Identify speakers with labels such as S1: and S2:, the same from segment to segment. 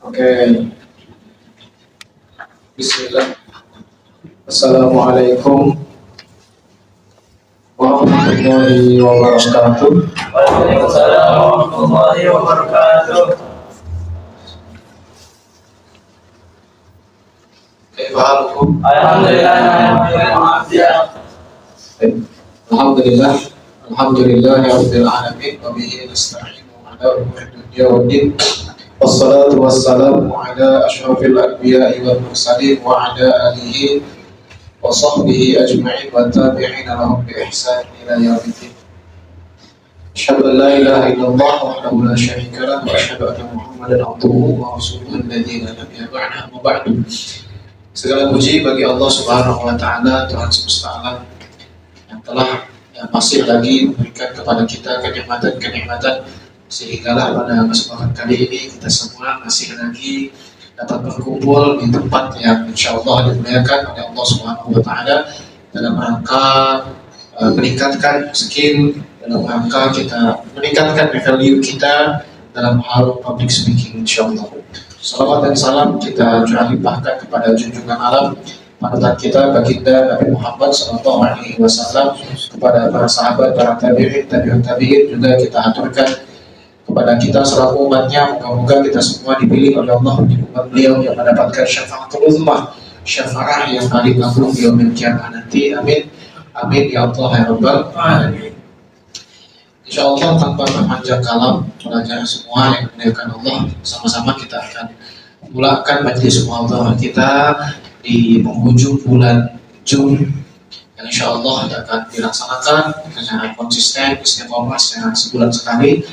S1: Oke, Bismillah. Assalamualaikum warahmatullahi wabarakatuh.
S2: Waalaikumsalam warahmatullahi wabarakatuh.
S1: Kaifahalukum?
S2: Alhamdulillah.
S1: Alhamdulillah. Alhamdulillahirabbil alamin wa bihi nasta'inu ala umuri dunya waddin. Wassalatu wassalamu ala asyrafil anbiya'i wal mursalin wa ala alihi wa sahbihi ajma'in wa tabi'ina lahum bi ihsan ila yaumiddin. Asyhadu an la ilaha illallah wahdahu la syarika lahu wa asyhadu anna Muhammadan abduhu wa rasuluhu alladzi la nabiyya ba'dahu. Amma ba'du. Segala puji bagi Allah Subhanahu wa taala, Tuhan semesta alam yang telah masih lagi memberikan kepada kita kenikmatan sehinggalah pada kesempatan kali ini kita semua masih lagi dapat berkumpul di tempat yang insyaallah dimuliakan oleh Allah Subhanahu wa taala dalam rangka meningkatkan skill, dalam rangka kita meningkatkan value kita dalam hal public speaking insyaallah. Salawat dan salam kita limpahkan kepada junjungan alam panutan kita baginda Nabi Muhammad SAW, kepada para sahabat, para tabi'in, tabi'in juga kita aturkan kepada kita selaku umatnya. Moga-moga kita semua dipilih oleh Allah di umat beliau yang mendapatkan syafaatul uzma, syafaat yang paling agung di yaumil qiyamah nanti. Amin. Amin ya Allah ya Rabbal alamin. InsyaAllah tanpa berpanjang kalam, pelajar semua yang dimuliakan Allah, sama-sama kita akan mulakan majelis muhadharah kita di penghujung bulan Juni yang insyaallah akan dilaksanakan secara konsisten, istiqomah sebulan sekali.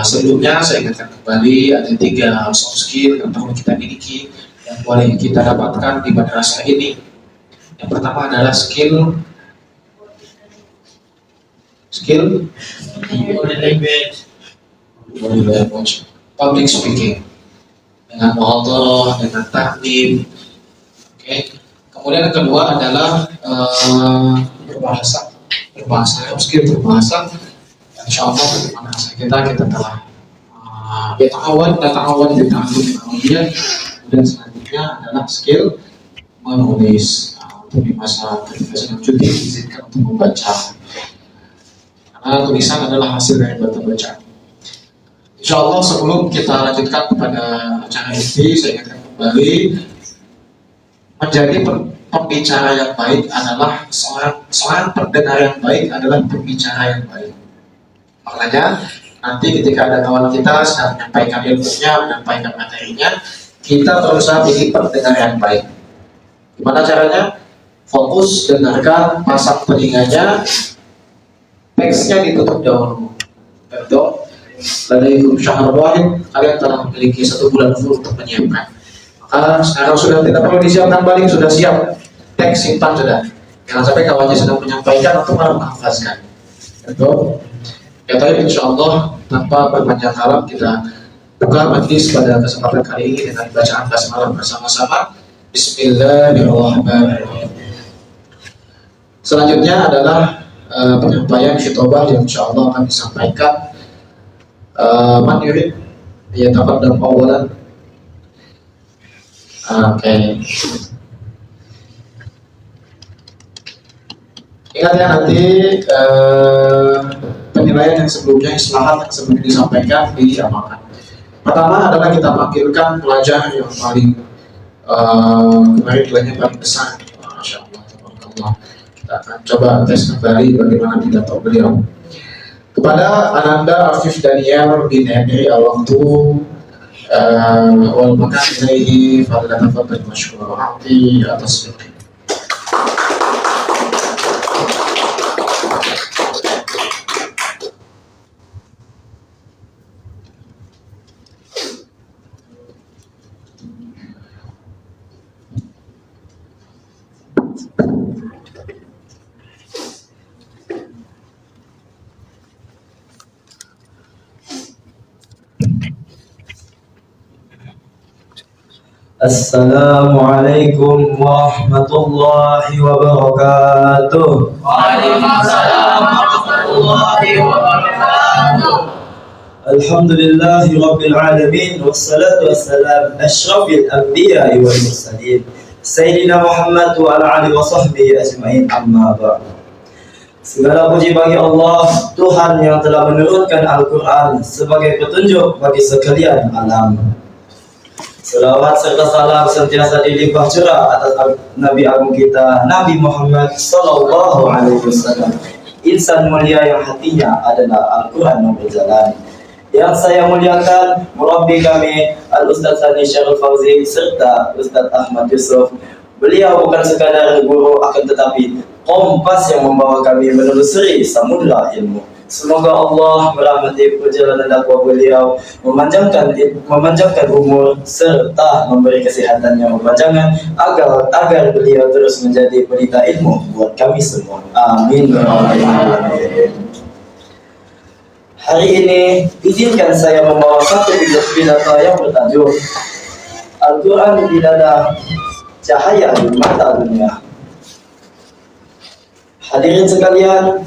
S1: Sebelumnya saya ingatkan kembali ada 3 soft skill yang perlu kita miliki yang boleh kita dapatkan di madrasah ini. Yang pertama adalah skill body language, public speaking dengan muhadharah, dengan taklim. Oke. Kemudian yang kedua adalah berbahasa, skill berbahasa. Insyaallah di madrasah kita telah ta'awun di ta'allum. Dan selanjutnya adalah skill menulis. Untuk di masa terima cuti izinkan untuk membaca. Karena tulisan adalah hasil dari baca. InsyaAllah sebelum kita lanjutkan kepada acara ini, saya ingatkan kembali menjadi pembicara yang baik adalah seorang pendengar yang baik adalah pembicara yang baik. Makanya nanti ketika ada kawan kita sedang menyampaikan ilmunya, menyampaikan materinya, kita berusaha menjadi pendengar yang baik. Gimana caranya? Fokus, dengarkan, pasang telinganya, teksnya ditutup dahulu. Betul. Ladaikum syahr wahid, kalian telah memiliki 1 bulan full untuk menyiapkan. Maka sekarang sudah tidak perlu disiapkan balik, sudah siap. Teks simpan sudah. Jangan sampai kawannya sedang menyampaikan atau malah menghafazkan. Betul. Ya tadi insyaallah tanpa berpanjang kalam kita buka majlis pada kesempatan kali ini dengan bacaan basmalah bersama-sama. Bismillahirrahmanirrahim. Selanjutnya adalah penyampaian khutbah yang insyaallah akan disampaikan. Man yurid yataqaddam awalan. Oke. Ingat ya nanti penilaian yang sebelumnya, islahat yang sebelumnya disampaikan diamalkan. Pertama adalah kita panggilkan pelajar yang paling kemarin nilainya paling besar. Masya Allah, tabarakallah. Kita akan coba tes kembali bagaimana pidato beliau. Kepada Ananda Afif Daniel bin Henry al-Waktu wal makan ilaihi falyatafaddal masykur hati atas fiqh.
S2: Assalamualaikum warahmatullahi wabarakatuh.
S3: Waalaikumsalam warahmatullahi wabarakatuh.
S2: Alhamdulillahi Rabbil Alamin. Wassalatu wassalam asyrafil anbiya wal mursalin Sayyidina Muhammad wa ala alihi wa sahbihi ajma'in, amma ba'd. Segala puji bagi Allah, Tuhan yang telah menurunkan Al-Quran sebagai petunjuk bagi sekalian alam. Selawat serta salam sentiasa dilimpah curah atas Nabi Agung kita, Nabi Muhammad Sallallahu Alaihi Wasallam, insan mulia yang hatinya adalah Al-Quran yang berjalan. Yang saya muliakan, murabbi kami Al-Ustaz Sani Syarul Fauzi serta Ustaz Ahmad Yusuf. Beliau bukan sekadar guru, akan tetapi kompas yang membawa kami menelusuri samudra ilmu. Semoga Allah merahmati perjalanan dakwah beliau, memanjangkan umur serta memberi kesehatan yang berpanjangan agar beliau terus menjadi pelita ilmu buat kami semua. Amin. Hari ini izinkan saya membawa satu pidato yang bertajuk Al-Quran tidak ada cahaya di mata dunia. Hadirin sekalian,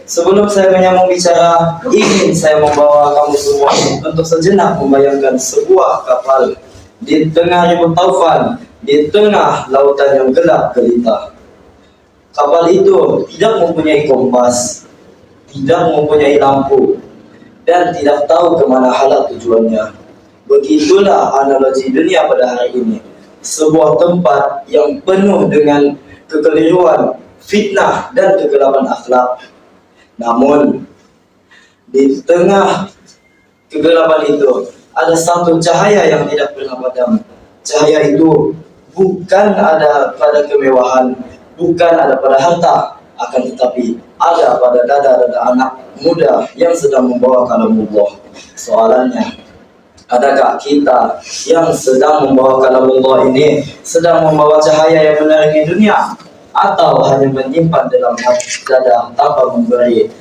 S2: sebelum saya menyambung bicara, ingin saya membawa kamu semua untuk sejenak membayangkan sebuah kapal di tengah ribut taufan, di tengah lautan yang gelap gelita. Kapal itu tidak mempunyai kompas, tidak mempunyai lampu, dan tidak tahu kemana halat tujuannya. Begitulah analogi dunia pada hari ini, sebuah tempat yang penuh dengan kekeliruan, fitnah, dan kegelapan akhlak. Namun di tengah kegelapan itu ada satu cahaya yang tidak pernah padam. Cahaya itu bukan ada pada kemewahan, bukan ada pada harta, akan tetapi ada pada dada-dada anak muda yang sedang membawa kalamullah. Soalannya, adakah kita yang sedang membawa kalamullah ini sedang membawa cahaya yang menerangi dunia, atau hanya menyimpan dalam hati dada tanpa memberi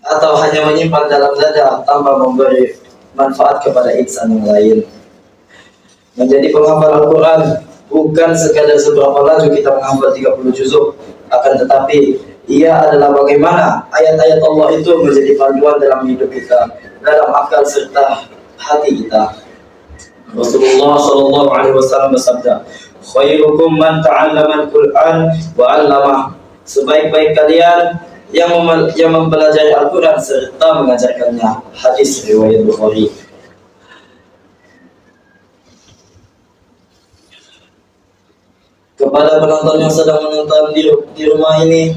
S2: atau hanya menyimpan dalam dada tanpa memberi manfaat kepada insan yang lain? Menjadi penghafal Al-Quran bukan sekadar seberapa laju kita menghafal 30 juzuk, akan tetapi ia adalah bagaimana ayat-ayat Allah itu menjadi panduan dalam hidup kita, dalam akal serta hati kita. Rasulullah Sallallahu Alaihi Wasallam bersabda, "Khairukum man ta'allama al-Quran wa 'allamah." Sebaik-baik kalian yang mempelajari Al-Quran serta mengajarkannya. Hadis riwayat Bukhari. Kepada penonton yang sedang menonton di rumah ini,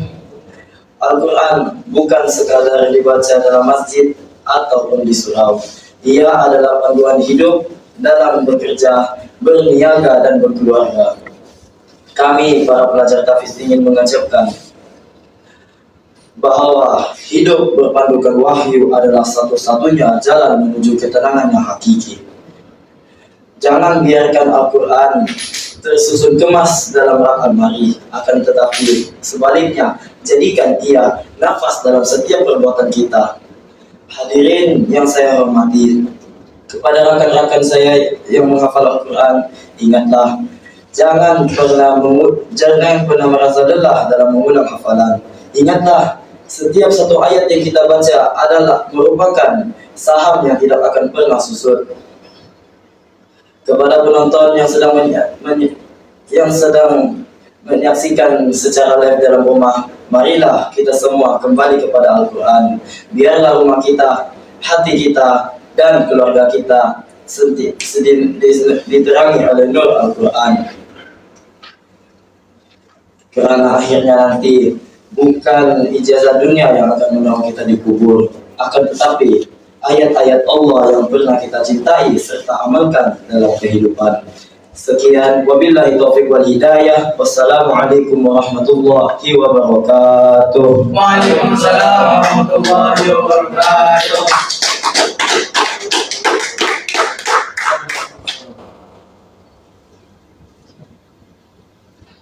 S2: Al-Quran bukan sekadar dibaca dalam masjid ataupun di surau. Ia adalah panduan hidup dalam bekerja, berniaga, dan berkeluarga. Kami para pelajar tahfiz ingin mengajarkan bahwa hidup berpandukan wahyu adalah satu-satunya jalan menuju ketenangan yang hakiki. Jangan biarkan Al-Quran tersusun kemas dalam rak almari, akan tetapi sebaliknya jadikan ia nafas dalam setiap perbuatan kita. Hadirin yang saya hormati, kepada rekan-rekan saya yang menghafal Al-Quran, ingatlah, jangan pernah merasa lelah dalam mengulang hafalan. Ingatlah, setiap satu ayat yang kita baca adalah merupakan saham yang tidak akan pernah susut. Kepada penonton yang sedang menyaksikan secara live dalam rumah, marilah kita semua kembali kepada Al-Quran. Biarlah rumah kita, hati kita, dan keluarga kita diterangi oleh nur Al-Quran. Karena akhirnya nanti bukan ijazah dunia yang akan menolong kita di kubur, akan tetapi ayat-ayat Allah yang pernah kita cintai serta amalkan dalam kehidupan. Sekian, wabillahi taufiq wal hidayah. Wassalamualaikum warahmatullahi wabarakatuh.
S3: Waalaikumsalam warahmatullahi wabarakatuh.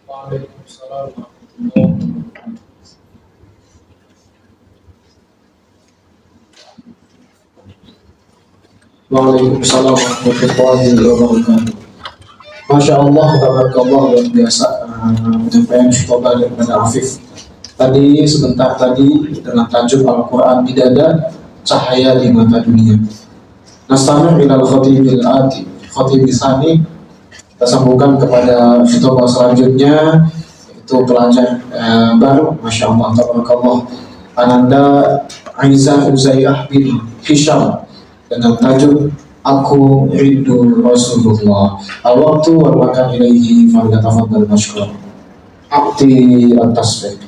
S1: Waalaikumsalam warahmatullahi wabarakatuh. Waalaikumsalam warahmatullahi wabarakatuh. Masya Allah, tabarakallah, luar biasa. penyampaian khutbah daripada Afif tadi sebentar tadi dengan tajuk Al-Quran tidak ada cahaya di mata dunia. Nastami' ilal khatibil ati khatibi tsani. Kita sambungkan kepada khutbah selanjutnya, itu pelajar baru, Masya Allah, tabarakallah, Ananda Aiza Uzaiyah bin Hisham dengan tajuk Aku Rindu Rasulullah. Al-waktu wal makan ilaihi falyatafaddal mashkur. Abdi at-tasbih.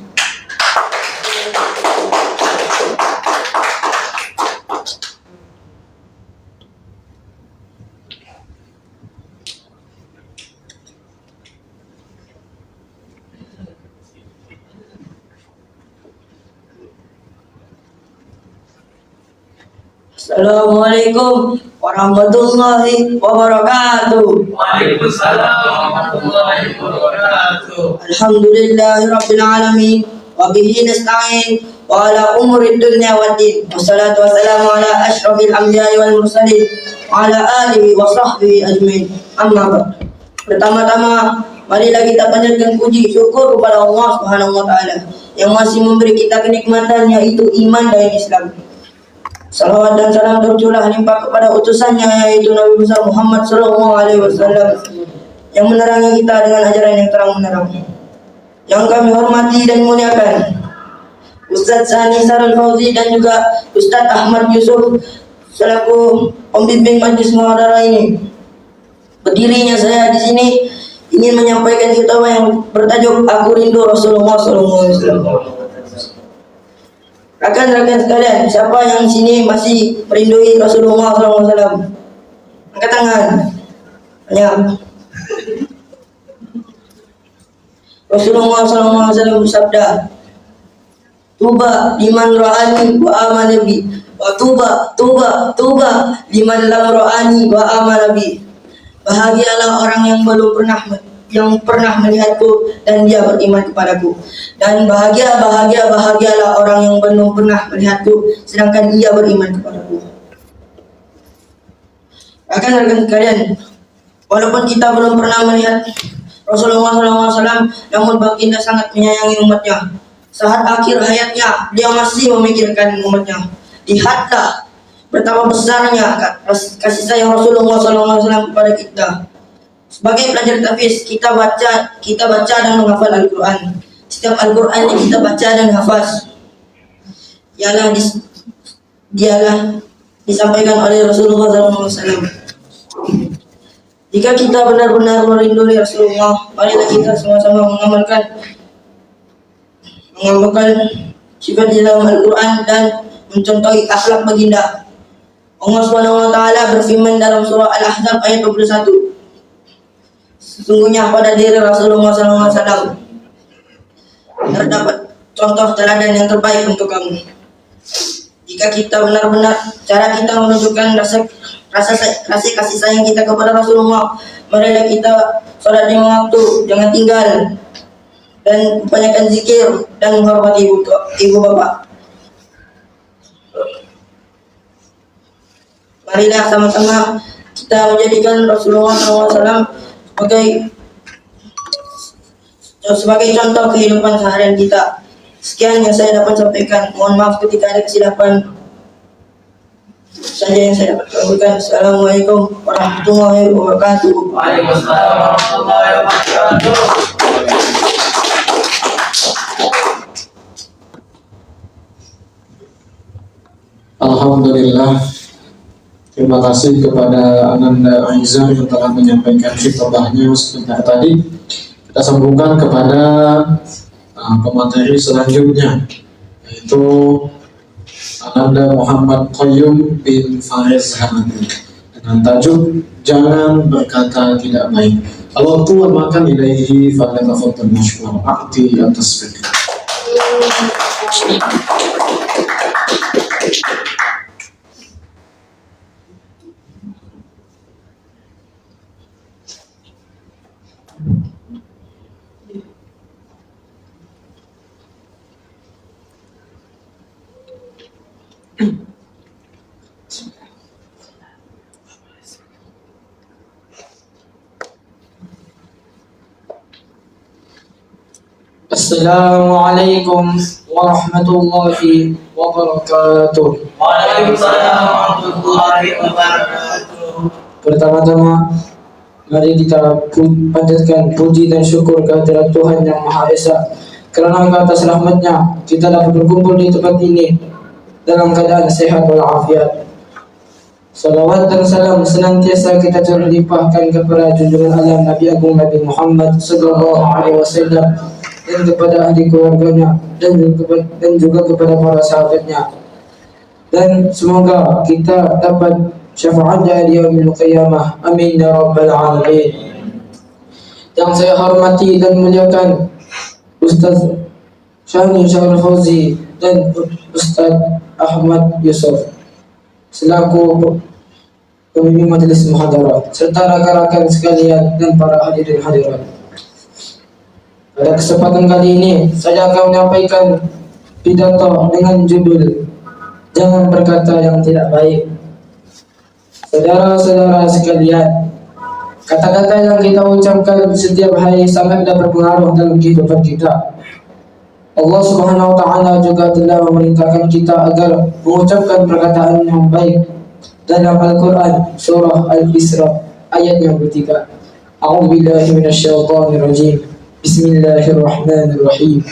S4: Assalamualaikum warahmatullahi wabarakatuh.
S3: Waalaikumsalam warahmatullahi wabarakatuh.
S4: Alhamdulillahi rabbil alamin wa bihi nasta'in wa ala umuri dunya waddin. Wassalatu wassalamu ala asyrafil anbiya'i wal mursalin wa ala alihi wa sahbihi ajmain. Amma ba'd. Pertama-tama marilah kita panjatkan puji syukur kepada Allah Subhanahu wa taala yang masih memberi kita kenikmatan, yaitu iman dan Islam. Salawat dan salam tercurah limpah kepada utusannya, yaitu Nabi besar Muhammad Sallallahu Alaihi Wasallam, yang menerangi kita dengan ajaran yang terang menerang. Yang kami hormati dan muliakan Ustadz Sani Sarul Fauzi dan juga Ustadz Ahmad Yusuf selaku pembimbing majlis muhadharah ini. Berdirinya saya di sini ingin menyampaikan khutbah yang bertajuk Aku Rindu Rasulullah Sallallahu Alaihi Wasallam. Rekan-rekan sekalian, siapa yang sini masih merindui Rasulullah SAW? Angkat tangan. Banyak. Rasulullah SAW bersabda, "Tuba liman ra'ani wa amana bi, wa tuba liman lam ra'ani wa amana bi." Bahagialah orang yang belum pernah melihatku dan dia beriman kepadaku, dan bahagialah orang yang belum pernah melihatku sedangkan ia beriman kepadaku. Rekan-rekan sekalian, walaupun kita belum pernah melihat Rasulullah SAW, namun baginda sangat menyayangi umatnya. Saat akhir hayatnya, dia masih memikirkan umatnya. Lihatlah betapa besarnya kasih sayang Rasulullah SAW kepada kita. Sebagai pelajar tahfiz, kita baca dan menghafal Al-Quran. Setiap Al-Quran yang kita baca dan hafaz dialah disampaikan oleh Rasulullah SAW. Jika kita benar-benar merindui Rasulullah, marilah kita sama-sama mengamalkan sifat di dalam Al-Quran dan mencontohi akhlak baginda. Allah Subhanahu wa taala berfirman dalam surah Al-Ahzab ayat 21. Sesungguhnya pada diri Rasulullah SAW terdapat contoh teladan yang terbaik untuk kamu. Jika kita benar-benar cara kita menunjukkan rasa kasih sayang kita kepada Rasulullah, marilah kita sholat lima waktu jangan tinggal dan upayakan zikir dan menghormati ibu bapak. Marilah sama-sama kita menjadikan Rasulullah SAW sebagai contoh kehidupan seharian kita. Sekian yang saya dapat sampaikan. Mohon maaf ketika ada kesilapan saja yang saya dapat sampaikan. Assalamualaikum warahmatullahi wabarakatuh.
S3: Waalaikumsalam warahmatullahi wabarakatuh.
S1: Alhamdulillah. Terima kasih kepada Ananda Aiza yang telah menyampaikan khutbahnya sebentar tadi. Kita sambungkan kepada pemateri selanjutnya, yaitu Ananda Muhammad Qayyum bin Fariz Hamadi dengan tajuk Jangan Berkata Tidak Baik. Al-waktu wal makan ilaihi falyatafaddal mashkur. Abdi at-tasbih.
S5: Assalamualaikum warahmatullahi wabarakatuh.
S3: Waalaikumsalam warahmatullahi wabarakatuh.
S5: Pertama-tama, mari kita panjatkan puji dan syukur kehadirat Tuhan Yang Maha Esa. Kerana atas rahmatnya kita dapat berkumpul di tempat ini dalam keadaan sehat walafiat. Salawat dan salam senantiasa kita terlimpahkan kepada junjungan alam Nabi Agung Nabi Muhammad sallallahu alaihi wasallam dan kepada ahli keluarganya dan juga kepada para sahabatnya. Dan semoga kita dapat syafaatnya di yaumil qiyamah. Amin ya rabbal alamin. Yang saya hormati dan muliakan Ustaz Syahni Syahrul Fauzi dan Ustaz Ahmad Yusuf selaku pemimpin majelis muhadarah serta rakan-rakan sekalian dan para hadirin hadirat. Pada kesempatan kali ini saya akan menyampaikan pidato dengan judul Jangan Berkata Yang Tidak Baik. Saudara-saudara sekalian, kata-kata yang kita ucapkan setiap hari sangatlah berpengaruh dalam kehidupan kita. Allah Subhanahu wa taala juga telah memerintahkan kita agar mengucapkan perkataan yang baik dalam Al-Quran surah Al-Isra ayat yang ketiga. A'udzubillahi minasyaitonir rajim. Bismillahirrahmanirrahim.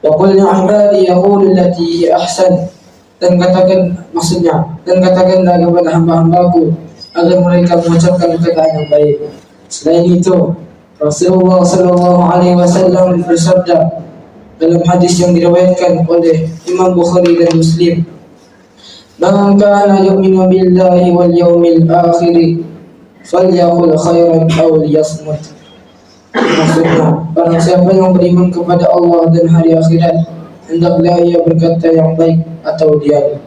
S5: Wa qul li 'ibadi yaqulu allati hi ahsan. Dan katakanlah kepada hamba-hambaku agar mereka mengucapkan perkataan yang baik. Selain itu, Rasulullah sallallahu alaihi wasallam bersabda dalam hadis yang diriwayatkan oleh Imam Bukhari dan Muslim, "Man kana yu'minu billahi wal yawmil akhir falyaqul khairan aw liyasmut." Maksudnya, barang siapa yang beriman kepada Allah dan hari akhirat, hendaklah ia berkata yang baik atau diam.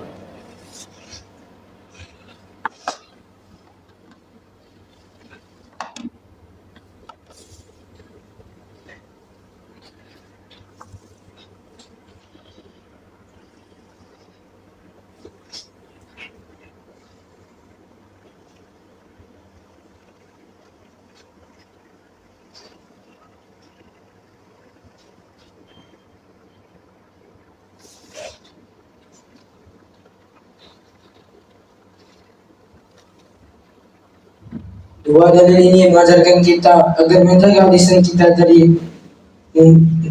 S5: Dua dalil ini mengajarkan kita agar menjaga lisan kita dari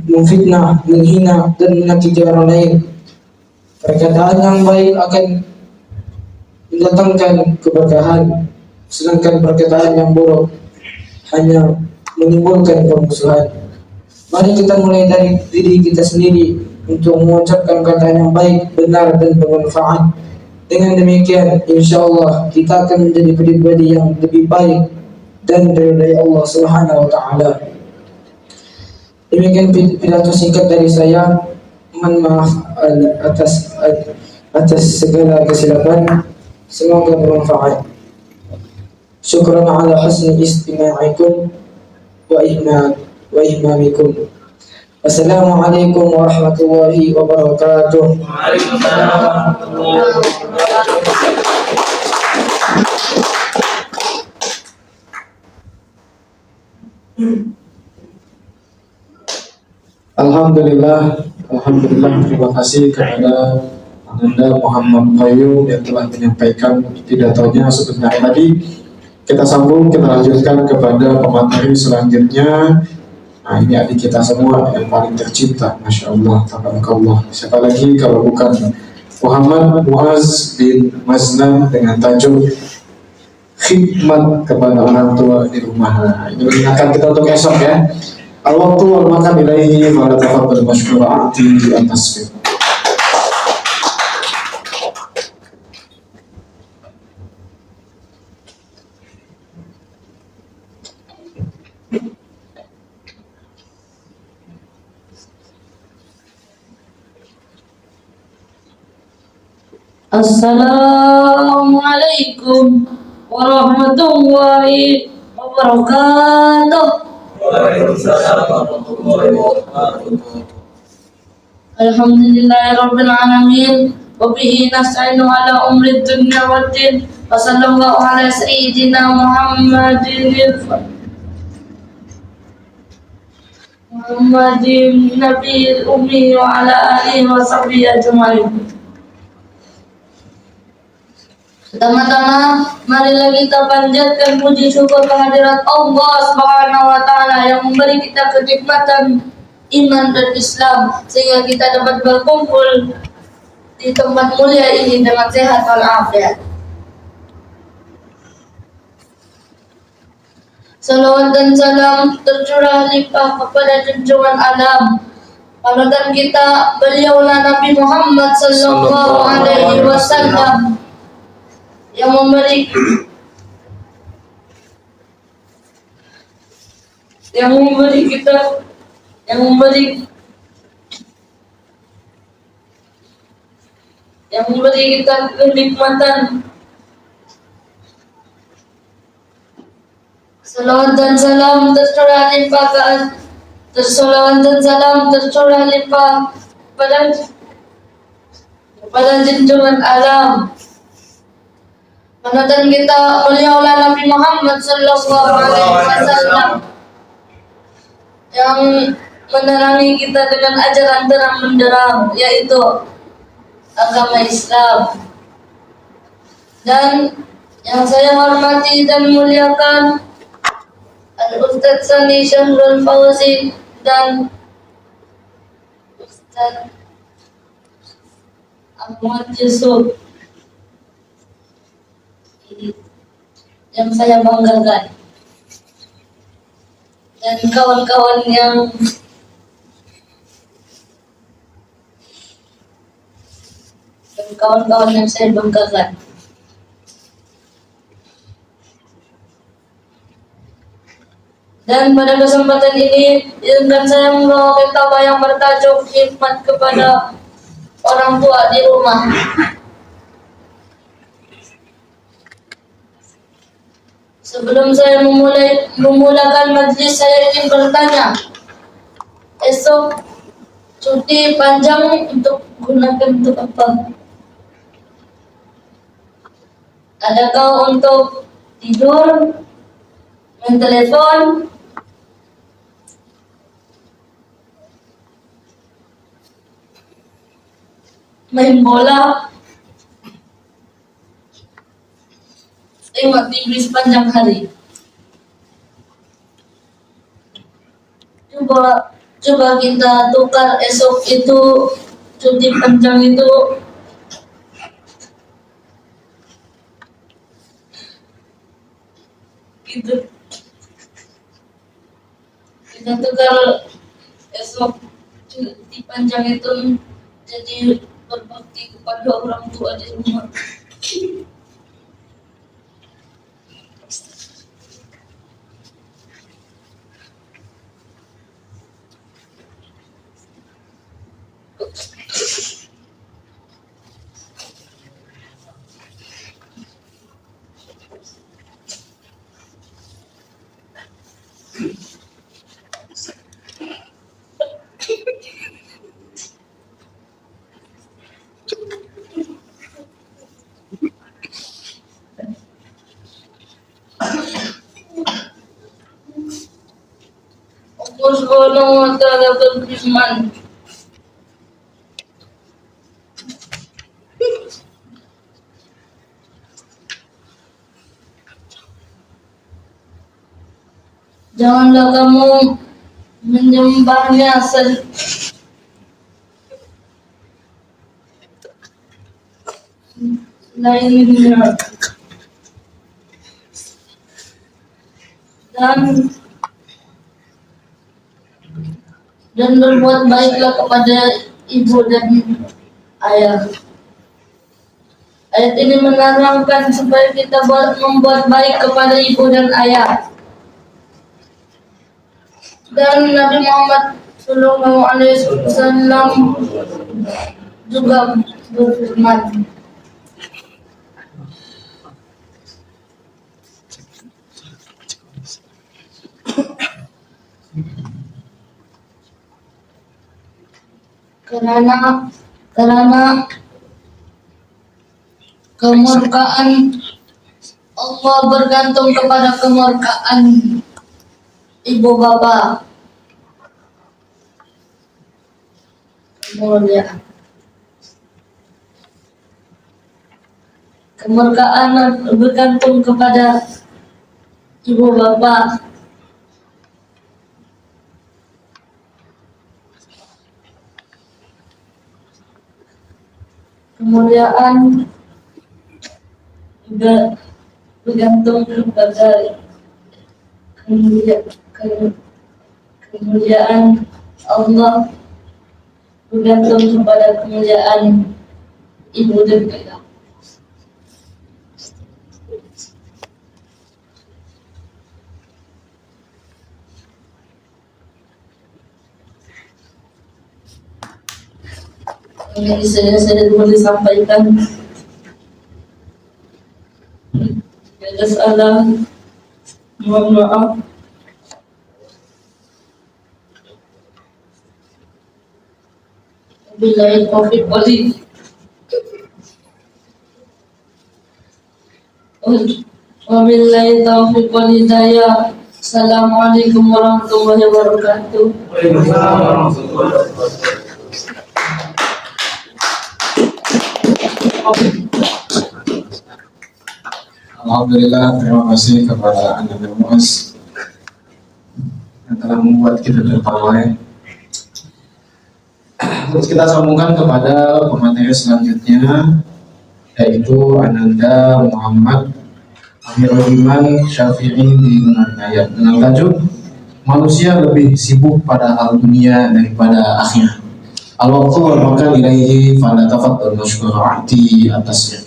S5: memfitnah, menghina dan menyakiti orang lain. Perkataan yang baik akan mendatangkan keberkahan, sedangkan perkataan yang buruk hanya menimbulkan permusuhan. Mari kita mulai dari diri kita sendiri untuk mengucapkan kata yang baik, benar dan bermanfaat. Dengan demikian, insyaAllah kita akan menjadi pribadi yang lebih baik dan diridai Allah Subhanahu wa taala. Demikian pidato singkat dari saya. Mohon maaf atas segala kesilapan. Semoga bermanfaat. Syukran ala husni istima'ikum wa ihmamikum. Wassalamualaikum warahmatullahi wabarakatuh.
S3: Waalaikumsalam warahmatullahi wabarakatuh.
S1: Alhamdulillah, terima kasih kepada Anda Muhammad Qayyum yang telah menyampaikan pidatonya sebentar tadi. Kita sambung, kita lanjutkan kepada pemateri selanjutnya. Nah, ini adik kita semua yang paling tercinta, Masya Allah, tabarakallah. Siapa lagi kalau bukan Muhammad Muaz bin Mazlan dengan tajuk khidmat kepada orang tua di rumah. Nah, ini mengingatkan kita untuk esok ya. Al-waqtu wal makan ilaihi wa la tafaddal masykurah di atas.
S6: Assalamualaikum warahmatullahi wabarakatuh.
S3: Waalaikumsalam warahmatullahi wabarakatuh.
S6: Alhamdulillahirabbil alamin wa bihi nasta'inu ala umri dunya waddin wa sallallahu ala sayyidina Muhammadin Muhammadin Nabi Ummi wa ala alihi wa sahbihi ajma'in. Pertama-tama, marilah kita panjatkan puji syukur kehadirat Allah Subhanahu wa taala yang memberi kita kenikmatan iman dan Islam sehingga kita dapat berkumpul di tempat mulia ini dengan sehat walafiat. Salawat dan salam tercurah limpah kepada junjungan alam panutan kita, beliaulah Nabi Muhammad sallallahu alaihi wasallam yang memberi kita kenikmatan. Salawat dan salam tercurah limpah kepada junjungan alam panutan kita, beliaulah Nabi Muhammad sallallahu alaihi wasallam yang menerangi kita dengan ajaran terang benderang, yaitu agama Islam. Dan yang saya hormati dan muliakan Al-Ustadz Sani Syahrul Fauzi dan Ustadz Ahmad Yusuf yang saya banggakan, dan kawan-kawan yang saya banggakan. Dan pada kesempatan ini, izinkan saya membawa kitabah yang bertajuk Hikmat kepada Orang Tua di Rumah. Sebelum saya memulakan majlis, saya ingin bertanya, esok cuti panjang gunakan untuk apa? Adakah untuk tidur, main telepon, main bola, tengok TV sepanjang hari? Coba kita tukar esok itu, cuti panjang itu kita tukar esok cuti panjang itu jadi berbakti kepada orang tua di rumah. Allah Subhanahu wa taala berfirman, janganlah kamu menyembahnya selainnya, dan berbuat baiklah kepada ibu dan ayah. Ayat ini menerangkan supaya kita membuat baik kepada ibu dan ayah. Dan Nabi Muhammad Sallallahu Alaihi Wasallam juga berfirman, karena kemurkaan Allah bergantung kepada kemurkaan ibu bapa. kemuliaan. Kemerdekaan bergantung kepada ibu bapa, kemuliaan juga bergantung kepada kemuliaan Allah, bergantung kepada kemuliaan ibu dan ayah. Yang saya boleh sampaikan, ada salah, mohon maaf. Wabillahi taufiq wal hidayah. Assalamualaikum warahmatullahi wabarakatuh.
S3: Waalaikumsalam warahmatullahi wabarakatuh.
S1: Alhamdulillah, terima kasih kepada Anda Muaz yang telah membuat kita tertawa. Terus kita sambungkan kepada pemateri selanjutnya, yaitu Ananda Muhammad Amirul Iman Syafi'i di Menarnayat dengan tajuk manusia lebih sibuk pada hal dunia daripada akhirat. Al-waqtu wal makan ilaihi fala tafaddal masykur di atasnya.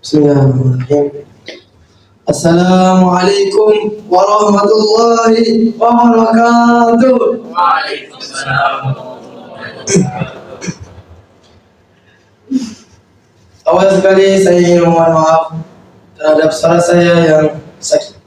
S2: Bismillahirrahmanirrahim. Assalamualaikum warahmatullahi wabarakatuh.
S3: Waalaikumsalam.
S2: Awal sekali saya ingin mohon maaf terhadap suara saya yang sakit.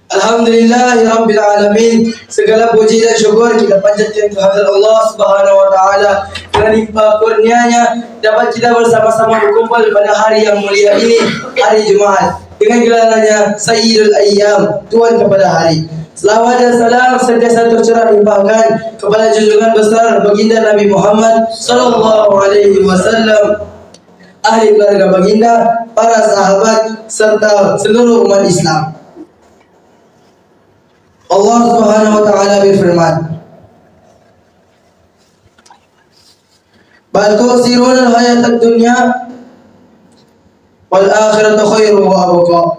S2: Alhamdulillahirabbil alamin. Segala puji dan syukur kita panjatkan kehadirat Allah Subhanahu wa taala dengan limpah kurnianya dapat kita bersama-sama berkumpul pada hari yang mulia ini, hari Jumat, dengan gelarannya Sayyidul Ayyam, Tuhan kepada hari. Selawat dan salam sentiasa tercurah limpahkan kepada junjungan besar baginda Nabi Muhammad sallallahu alaihi wasallam, ahli keluarga baginda, para sahabat serta seluruh umat Islam. Allah Subhanahu wa taala berfirman, "Bal tu'siruna al-hayata ad-dunya wal akhiratu khairu wa abqa."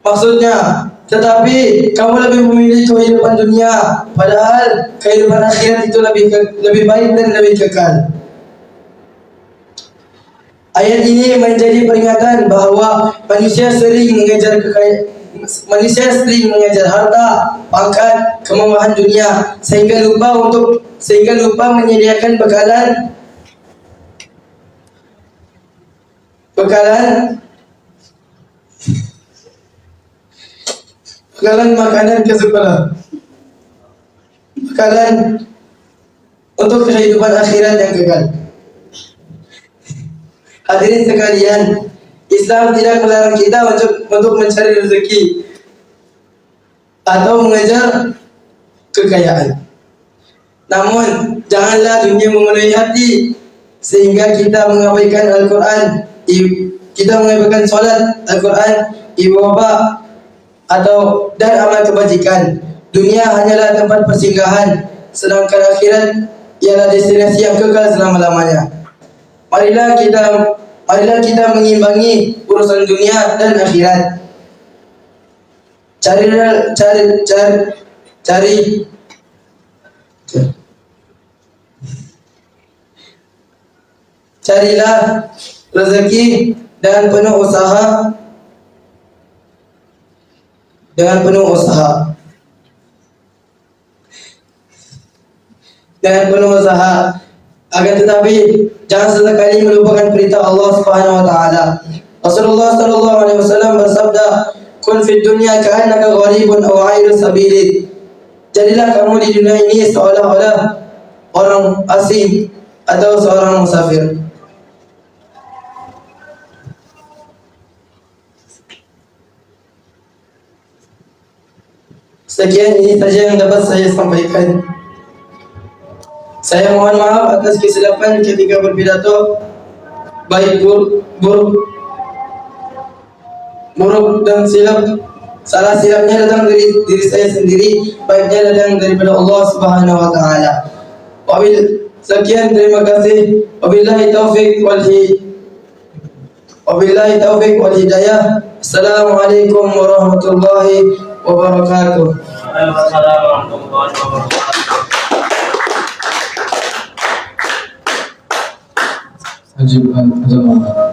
S2: Maksudnya, tetapi kamu lebih memilih kehidupan dunia, padahal kehidupan akhirat itu lebih baik dan lebih kekal. Ayat ini menjadi peringatan bahwa manusia sering mengejar harta, pangkat, kemewahan dunia sehingga lupa menyediakan bekalan makanan kesukaan, bekalan untuk kehidupan akhirat yang kekal. Hadirin sekalian, Islam tidak melarang kita untuk mencari rezeki atau mengejar kekayaan. Namun, janganlah dunia memenuhi hati sehingga kita mengabaikan Al-Quran, kita mengabaikan salat, Al-Quran, ibu bapa dan amal kebajikan. Dunia hanyalah tempat persinggahan, sedangkan akhirat ialah destinasi yang kekal selama-lamanya. Marilah kita mengimbangi urusan dunia dan akhirat. Carilah rezeki dengan penuh usaha, akan tetapi jangan sesekali melupakan perintah Allah Subhanahu wa taala. Rasulullah sallallahu alaihi wasallam bersabda, "Kun fid dunya ka'annaka gharibun aw 'airu sabili." Jadilah kamu di dunia ini seolah-olah orang asing atau seorang musafir. Sekian ini saja yang dapat saya sampaikan. Saya mohon maaf atas kesilapan ketika berpidato, baik buruk dan silap. Salah silapnya datang dari diri saya sendiri, baiknya datang daripada Allah Subhanahu wa taala. Sekian, terima kasih. Wabillahi taufik wal hidayah. Assalamualaikum warahmatullahi wabarakatuh.
S3: Waalaikumsalam warahmatullahi wabarakatuh.
S1: Ajib al-Azamah.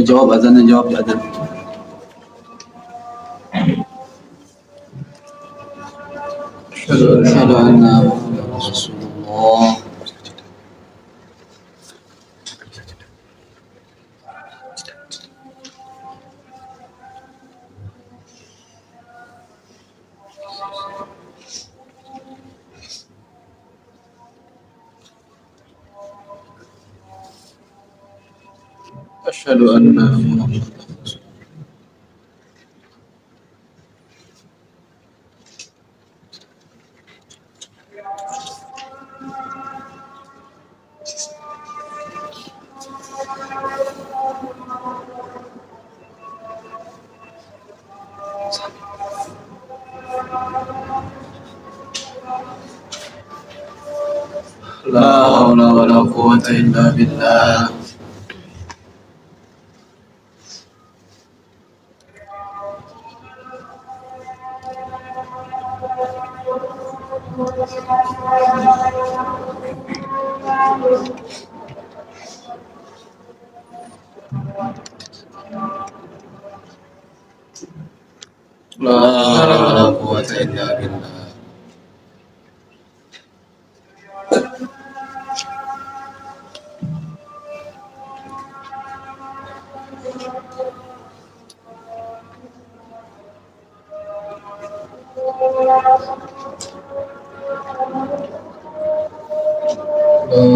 S7: Jawab azan, jawab azan. Asyhadu anna Muhammadar Rasulullah. Asyhadu anna Muhammadar Rasulullah. La haula wala quwwata illa billah. La haula wala quwwata illa billah.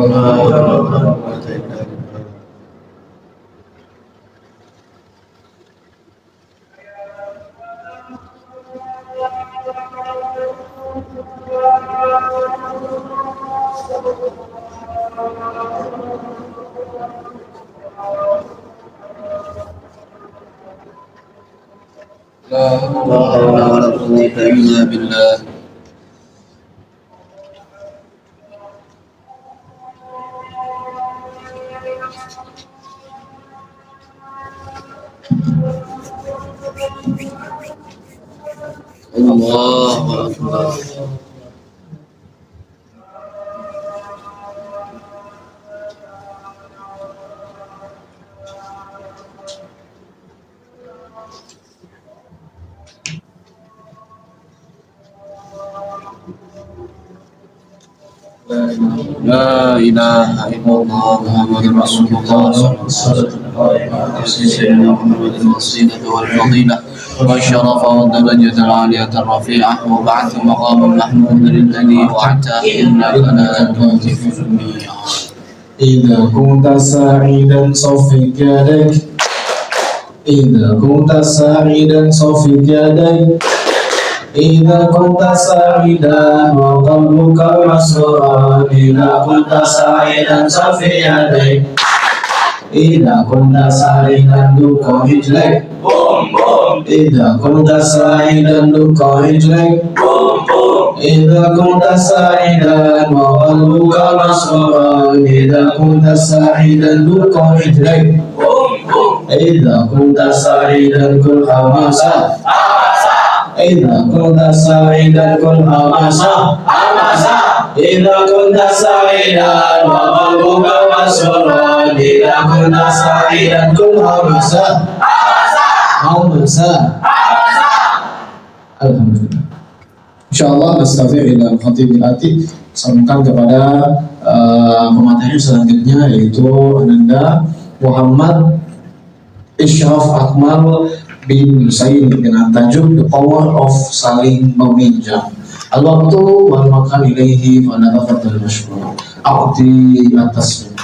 S7: La haula wala quwwata illa billah. La haula wala quwwata illa billah. Allahu akbar. La ilaha illallah Muhammadur Rasulullah sallallahu alaihi wasallam. Sayyidina Muhammadin wasilah wal fadilah wa syarafa wa darajatan aliyatan rafi'ah wa ba'atha maqaman mahmudan alladhi wa'ata innaka la tukhlifu al-mi'ad.
S1: إذا كنت سعيدا صفق يديك إذا كنت سعيدا صفق يديك إذا كنت سعيدا وقلبك مسرورا إذا كنت سعيدا صفق يديك إذا كنت سعيدا دق رجليك إذا كنت سعيدا دق رجليك إذا كنت سعيدا وقلبك مسرورا إذا كنت سعيدا دق رجليك إذا كنت سعيدا كن حماسا إذا كنت سعيدا كن حماسا إذا كنت سعيدا وقلبك مسرورا إذا كنت سعيدا كن حماسا Alhamdulillah. Insyaallah nastafi' ila al-khatib al-ati. Sambungkan kepada pemateri selanjutnya, yaitu Ananda Muhammad Ishraf Akmal bin Said dengan tajuk The Power of Saling Meminjam. Al-waktu wal makan ilaihi wa nadafadul mashkur. A'ti at-taslim.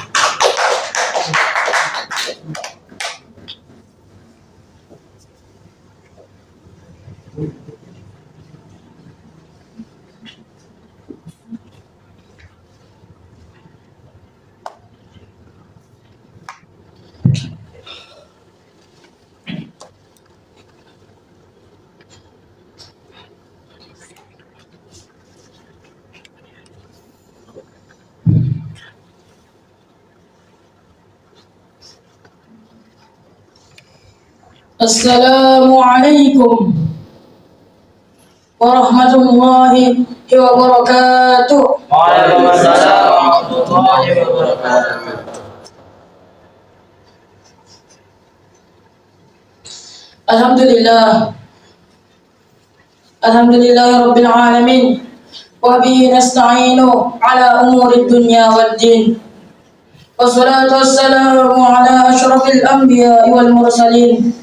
S5: Assalamualaikum warahmatullahi wabarakatuh.
S3: Waalaikumsalam warahmatullahi wabarakatuh.
S5: Alhamdulillah. Alhamdulillahirabbil alamin. Wa bihi nasta'inu ala umuri dunya waddin. Wassalatu wassalamu ala asyrafil anbiya'i wal mursalin.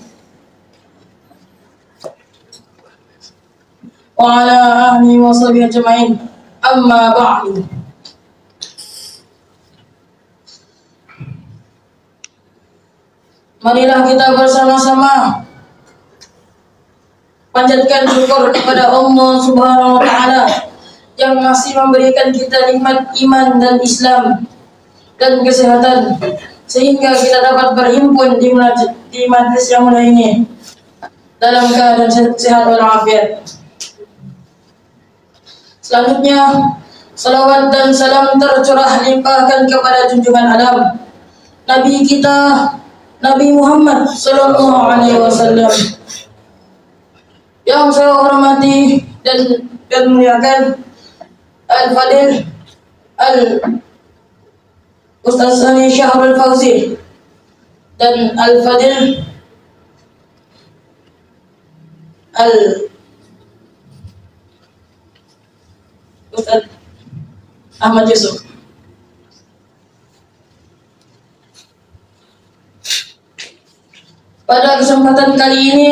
S5: Wa ala ahli wa sahbihi ajma'in. Amma ba'du. Marilah kita bersama-sama panjatkan syukur kepada Allah Subhanahu wa taala yang masih memberikan kita nikmat iman dan Islam dan kesehatan sehingga kita dapat berhimpun di majlis yang mulia ini dalam keadaan sehat walafiat. Selanjutnya, salawat dan salam tercurah limpahkan kepada junjungan alam Nabi kita Nabi Muhammad sallallahu alaihi wasallam yang saya hormati dan muliakan Al-Fadil Ustaz Sani Syahrul Fauzi dan Al-Fadil Ustaz Ahmad Yusuf. Pada kesempatan kali ini,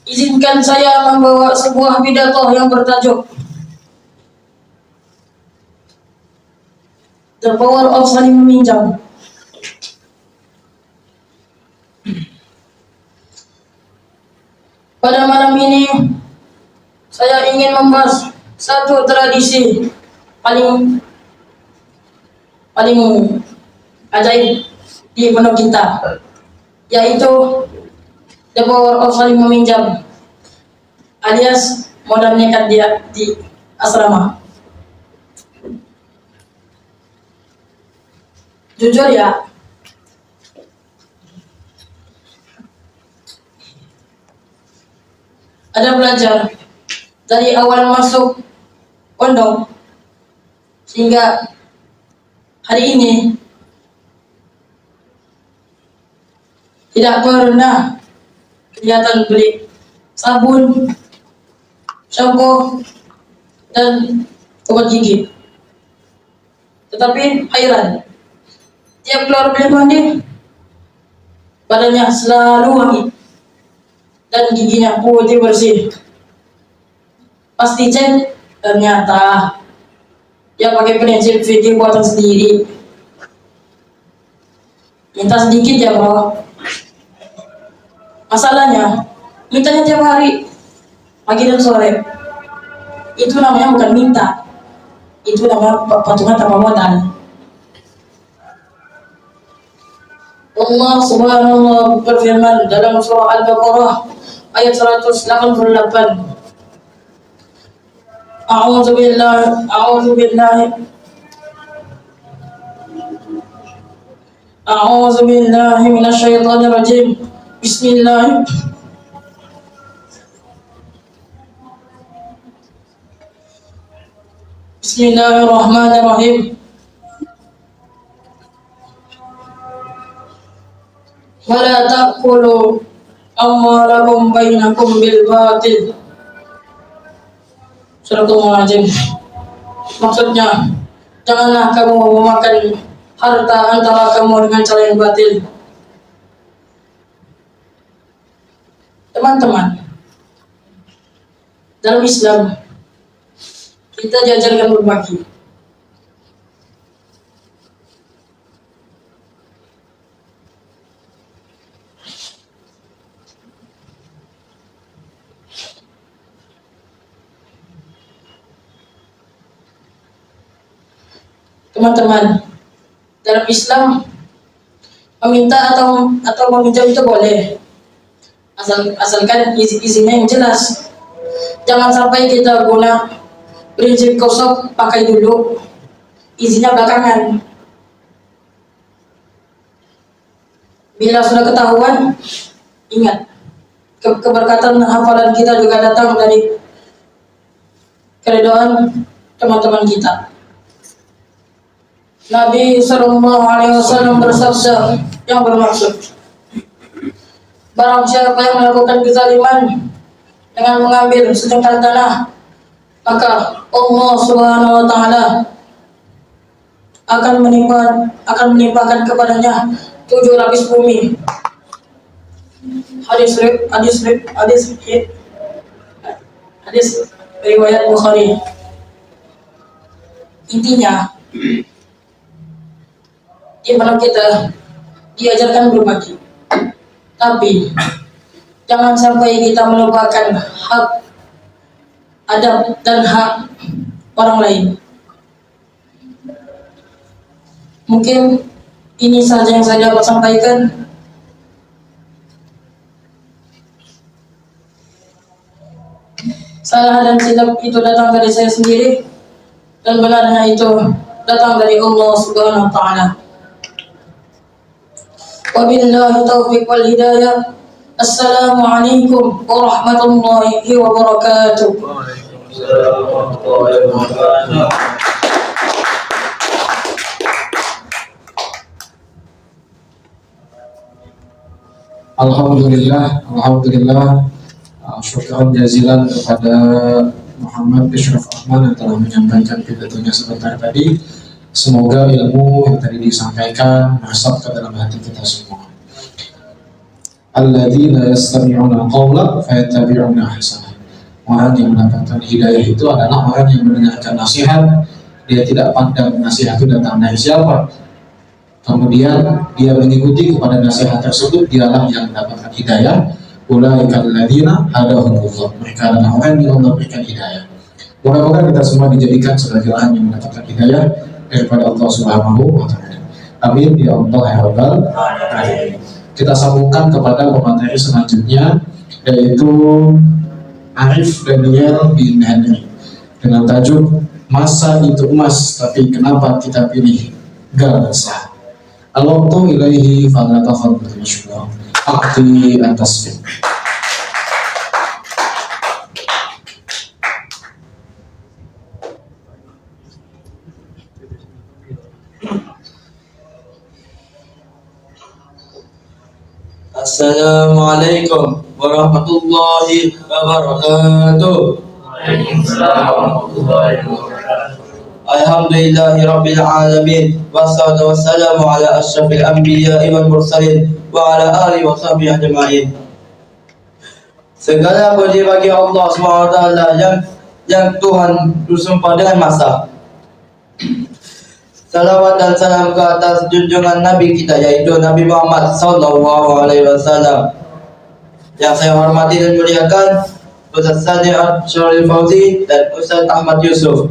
S5: izinkan saya membawa sebuah pidato yang bertajuk The Power of Saling Meminjam. Pada malam ini, saya ingin membahas satu tradisi paling ajaib di pondok kita, yaitu The Power of Saling Meminjam, alias modal nekat di asrama. Jujur ya, ada belajar dari awal masuk pondok sehingga hari ini tidak pernah kelihatan beli sabun, shampoo, dan obat gigi. Tetapi heran, tiap keluar beli mandi, badannya selalu wangi dan giginya putih bersih. Pasti cek, ternyata dia pakai prinsip fikih buatan sendiri. Minta sedikit ya bro. Masalahnya, mintanya tiap hari, pagi dan sore. Itu namanya bukan minta, itu namanya patungan tanpa modal. Allah Subhanahu wa ta'ala berfirman dalam surah Al-Baqarah ayat 188. A'udzu billahi أعوذ بالله من الشيطان الرجيم. بسم الله بسم الله الرحمن الرحيم. ولا تأكلوا أموالكم بينكم بالباطل. Surah Al-Azim. Maksudnya, janganlah kamu memakan harta antara kamu dengan cara yang batil. Teman-teman, dalam Islam kita diajarkan berbagi. Teman-teman, dalam Islam meminta atau meminjam itu boleh, asalkan izinnya yang jelas. Jangan sampai kita guna prinsip kosong, pakai dulu, izinnya belakangan. Bila sudah ketahuan, ingat, keberkatan hafalan kita juga datang dari keridhaan teman-teman kita. Nabi Sallallahu Alaihi Wasallam bersabda yang bermaksud, barang siapa yang melakukan kezaliman dengan mengambil sejengkal tanah, maka Allah Subhanahu Wa Taala akan menimpakan kepadanya 7 lapis bumi. Hadis riwayat Bukhari. Intinya, di mana kita diajarkan berbagi, tapi jangan sampai kita melupakan hak, adab dan hak orang lain. Mungkin ini saja yang saya dapat sampaikan. Salah dan silap itu datang dari saya sendiri, dan benarnya itu datang dari Allah Subhanahu Wa Taala. Wabillahi taufiq wal hidayah. Assalamualaikum warahmatullahi wabarakatuh.
S1: Alhamdulillah, syukuran jazilan kepada Muhammad Ishraf Ahmad yang telah menyampaikan pidatonya sebentar tadi. Semoga ilmu yang tadi disampaikan masuk ke dalam hati kita semua. Alladzina yastami'una qawla fayattabi'una ahsanah. Orang yang mendapatkan hidayah itu adalah orang yang mendengarkan nasihat, dia tidak pandang nasihat itu datang dari siapa. Kemudian dia mengikuti kepada nasihat tersebut, dialah yang mendapatkan hidayah. Ulaikal ladzina hadahumullah. Mereka adalah orang yang Allah berikan hidayah. Moga-moga kita semua dijadikan sebagai orang yang mendapatkan hidayah daripada Allah Subhanahu wa Ta'ala. Amin ya Allah ya Rabbal alamin. Kita sambungkan kepada pemateri selanjutnya, yaitu Arif Daniel bin Henry dengan tajuk Masa Itu Emas Tapi Kenapa Kita Pilih Galasa. Al-waqtu ilaihi falatafadhal masyaallah. Aqti at-tasfiq.
S2: Assalamualaikum warahmatullahi wabarakatuh. Alhamdulillahi rabbil alamin, wassalatu wassalamu ala asyrafil anbiya'i wal mursalin wa ala alihi wa sahbihi ajma'in. Segala puji bagi Allah SWT yang Tuhan bersumpah dengan masa. Salawat dan salam ke atas junjungan Nabi kita, yaitu Nabi Muhammad Sallallahu Alaihi Wasallam. Yang saya hormati dan muliakan Ustaz Sani Syaril Fauzi dan Ustaz Ahmad Yusuf.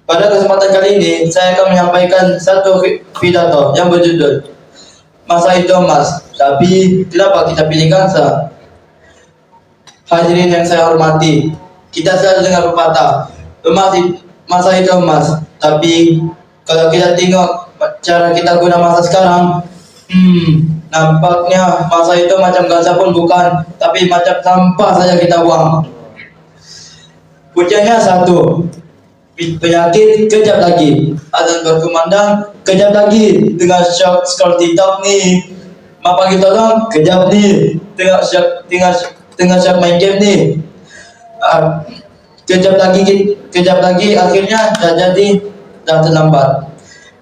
S2: Pada kesempatan kali ini saya akan menyampaikan satu pidato yang berjudul Masa Itu Emas, Tapi Kenapa Kita Pilih Galasa. Hadirin yang saya hormati, kita selalu dengar pepatah masa itu emas, tapi kalau kita tengok cara kita guna masa sekarang, nampaknya masa itu macam gaza pun bukan, tapi macam sampah saja kita buang. Puncaknya satu, penyakit kejap lagi, azan berkumandang kejap lagi, dengan shock scroll TikTok nih, apa kita dong kejap nih, tengah shock main game nih, kejap lagi akhirnya dah terlambat.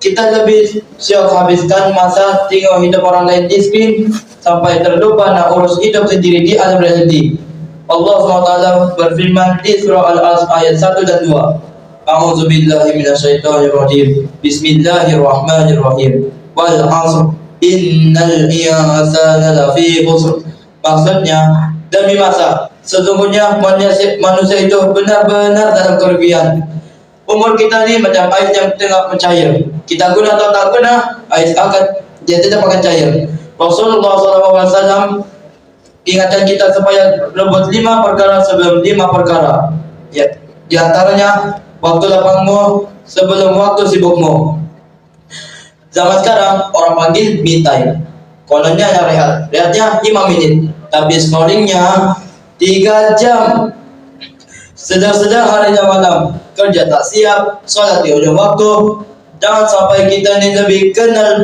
S2: Kita lebih syok habiskan masa tengok hidup orang lain di screen sampai terlupa nak urus hidup sendiri di alam reality. Allah SWT berfirman di surah Al-Asr ayat 1 dan 2. A'udzubillahi minasyaitonirrajim. Bismillahirrahmanirrahim. Wal 'asr innal insana lafi khusr. Maksudnya, demi masa, sesungguhnya manusia itu benar-benar dalam kerugian. Umur kita ni macam ais yang tengah mencair. Kita guna atau tak guna, ais dia tetap akan cair. Rasulullah SAW ingatkan kita supaya rebut 5 perkara sebelum 5 perkara. Ya, di antaranya waktu lapangmu sebelum waktu sibukmu. Zaman sekarang orang panggil me time. Kononnya hanya rehatnya 5 menit, tapi scrollingnya 3 jam. Sedang-sedang hari dan malam, kerja tak siap, solat di ujung waktu. Jangan sampai kita ni lebih kenal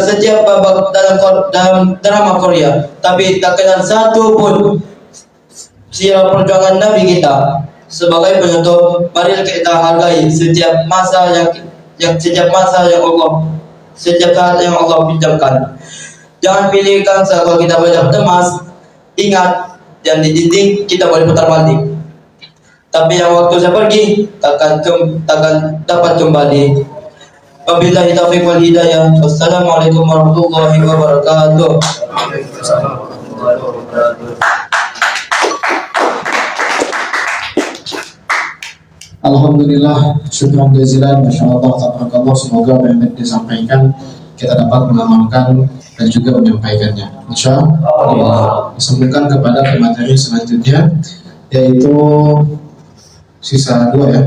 S2: setiap babak dalam drama Korea, tapi tak kenal satu pun sirah perjuangan Nabi kita. Sebagai penutup, mari kita hargai setiap saat yang Allah pinjamkan. Jangan pilihkan saat kita banyak cemas. Ingat, yang di dinding kita boleh putar balik, tapi yang waktu saya pergi takkan dapat kembali. Wabillahi taufiq wal hidayah. Wassalamualaikum warahmatullahi wabarakatuh.
S1: Alhamdulillah, syukran jazilan, masyaallah, tabarakallah. Semoga apa yang disampaikan kita dapat mengamalkan dan juga menyampaikannya, insyaallah. Disambungkan kepada materi selanjutnya, yaitu sisa 2 ya.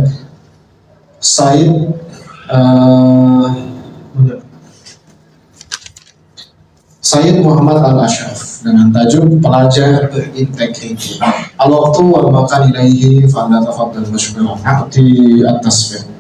S1: Sayyid Muhammad Al-Ashraf dengan tajuk pelajar berintegriti. Al-waqtu wal makan ilaihi fa'ala tafaddal mashkuran. A'ti at-tasbih.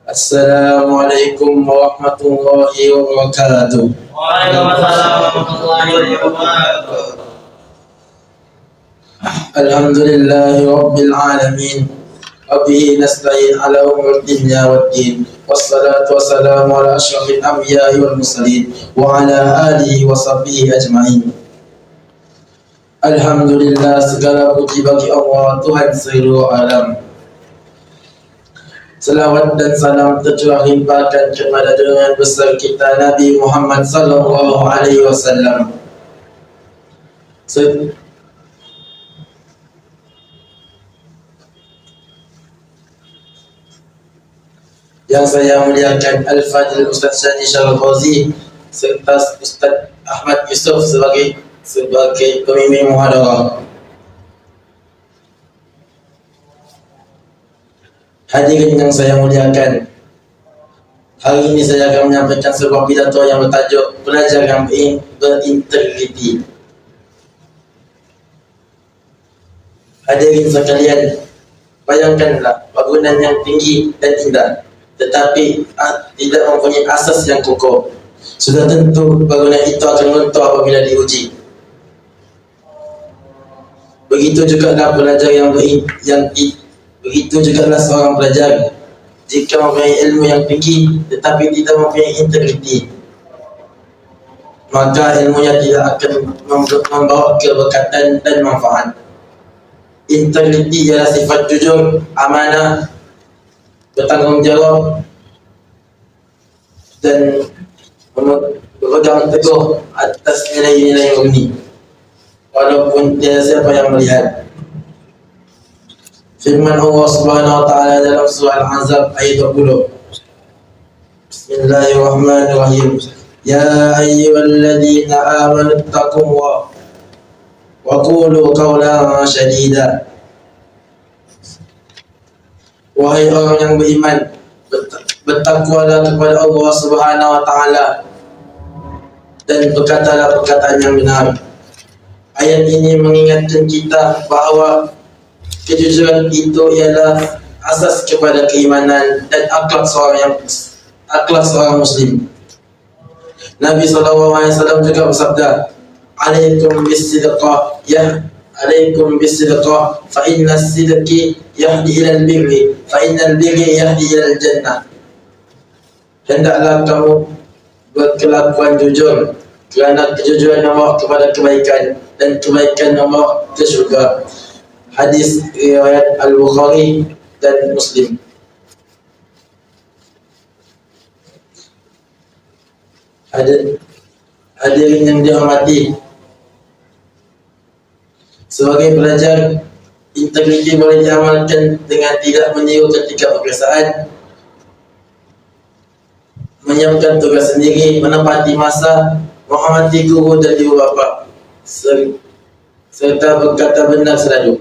S5: Assalamualaikum warahmatullahi wabarakatuh.
S3: Waalaikumsalam warahmatullahi wabarakatuh.
S5: Alhamdulillahi rabbil alamin. Wabihi nasta'in ala umur dunya waddin. Wassalatu wassalamu ala asyrafil anbiya'i wal mursalin wa ala alihi wa sahbihi ajma'in. Alhamdulillah, segala puji bagi Allah, Tuhan seluruh alam. Selawat dan salam tercurah limpahkan kepada junjungan besar kita Nabi Muhammad sallallahu alaihi wasallam. Yang saya muliakan Al-Fadhil Ustaz Syani Syarul Fauzi serta Ustaz Ahmad Yusuf sebagai pemimpin muhadarah. Hadirin yang saya muliakan, hari ini saya akan menyampaikan sebuah pidato yang bertajuk Pelajar yang berintegriti. Hadirin sekalian, bayangkanlah bangunan yang tinggi dan indah, tetapi tidak mempunyai asas yang kokoh. Sudah tentu bangunan itu akan runtuh apabila diuji. Begitu jugalah seorang pelajar, jika mempunyai ilmu yang tinggi tetapi tidak mempunyai integriti, maka ilmunya tidak akan membawa keberkatan dan manfaat. Integriti ialah sifat jujur, amanah, bertanggungjawab dan berpegang teguh atas nilai-nilai murni, walaupun tiada siapa yang melihat.
S2: firman Allah Subhanahu wa taala dalam surah Al-Ahzab ayat 20. Bismillahirrahmanirrahim. Ya ayyuhalladzina amanu taqullaha wa qulu qawlan sadida. Wahai orang yang beriman, bertakwalah kepada Allah Subhanahu wa taala dan berkatalah perkataan yang benar. Ayat ini mengingatkan kita bahawa kejujuran itu ialah asas kepada keimanan dan akhlak seorang muslim. Nabi SAW juga bersabda, "Alaikum bis-sidqah alaikum bis-sidqah fa inna as-sidqi yahdi ila al-birri fa inna al-birri yahdi ila al-jannah." Hendaklah kamu berkelakuan jujur, kerana kejujuran membawa kepada kebaikan dan kebaikan membawa ke syurga. Hadis riwayat Al-Bukhari dan Muslim. Hadirin yang dihormati, sebagai pelajar, integriti boleh diamalkan dengan tidak meniru ketika perpisahan, menyiapkan tugas sendiri, menepati masa, menghormati guru dan ibu bapa, serta berkata benar selalu.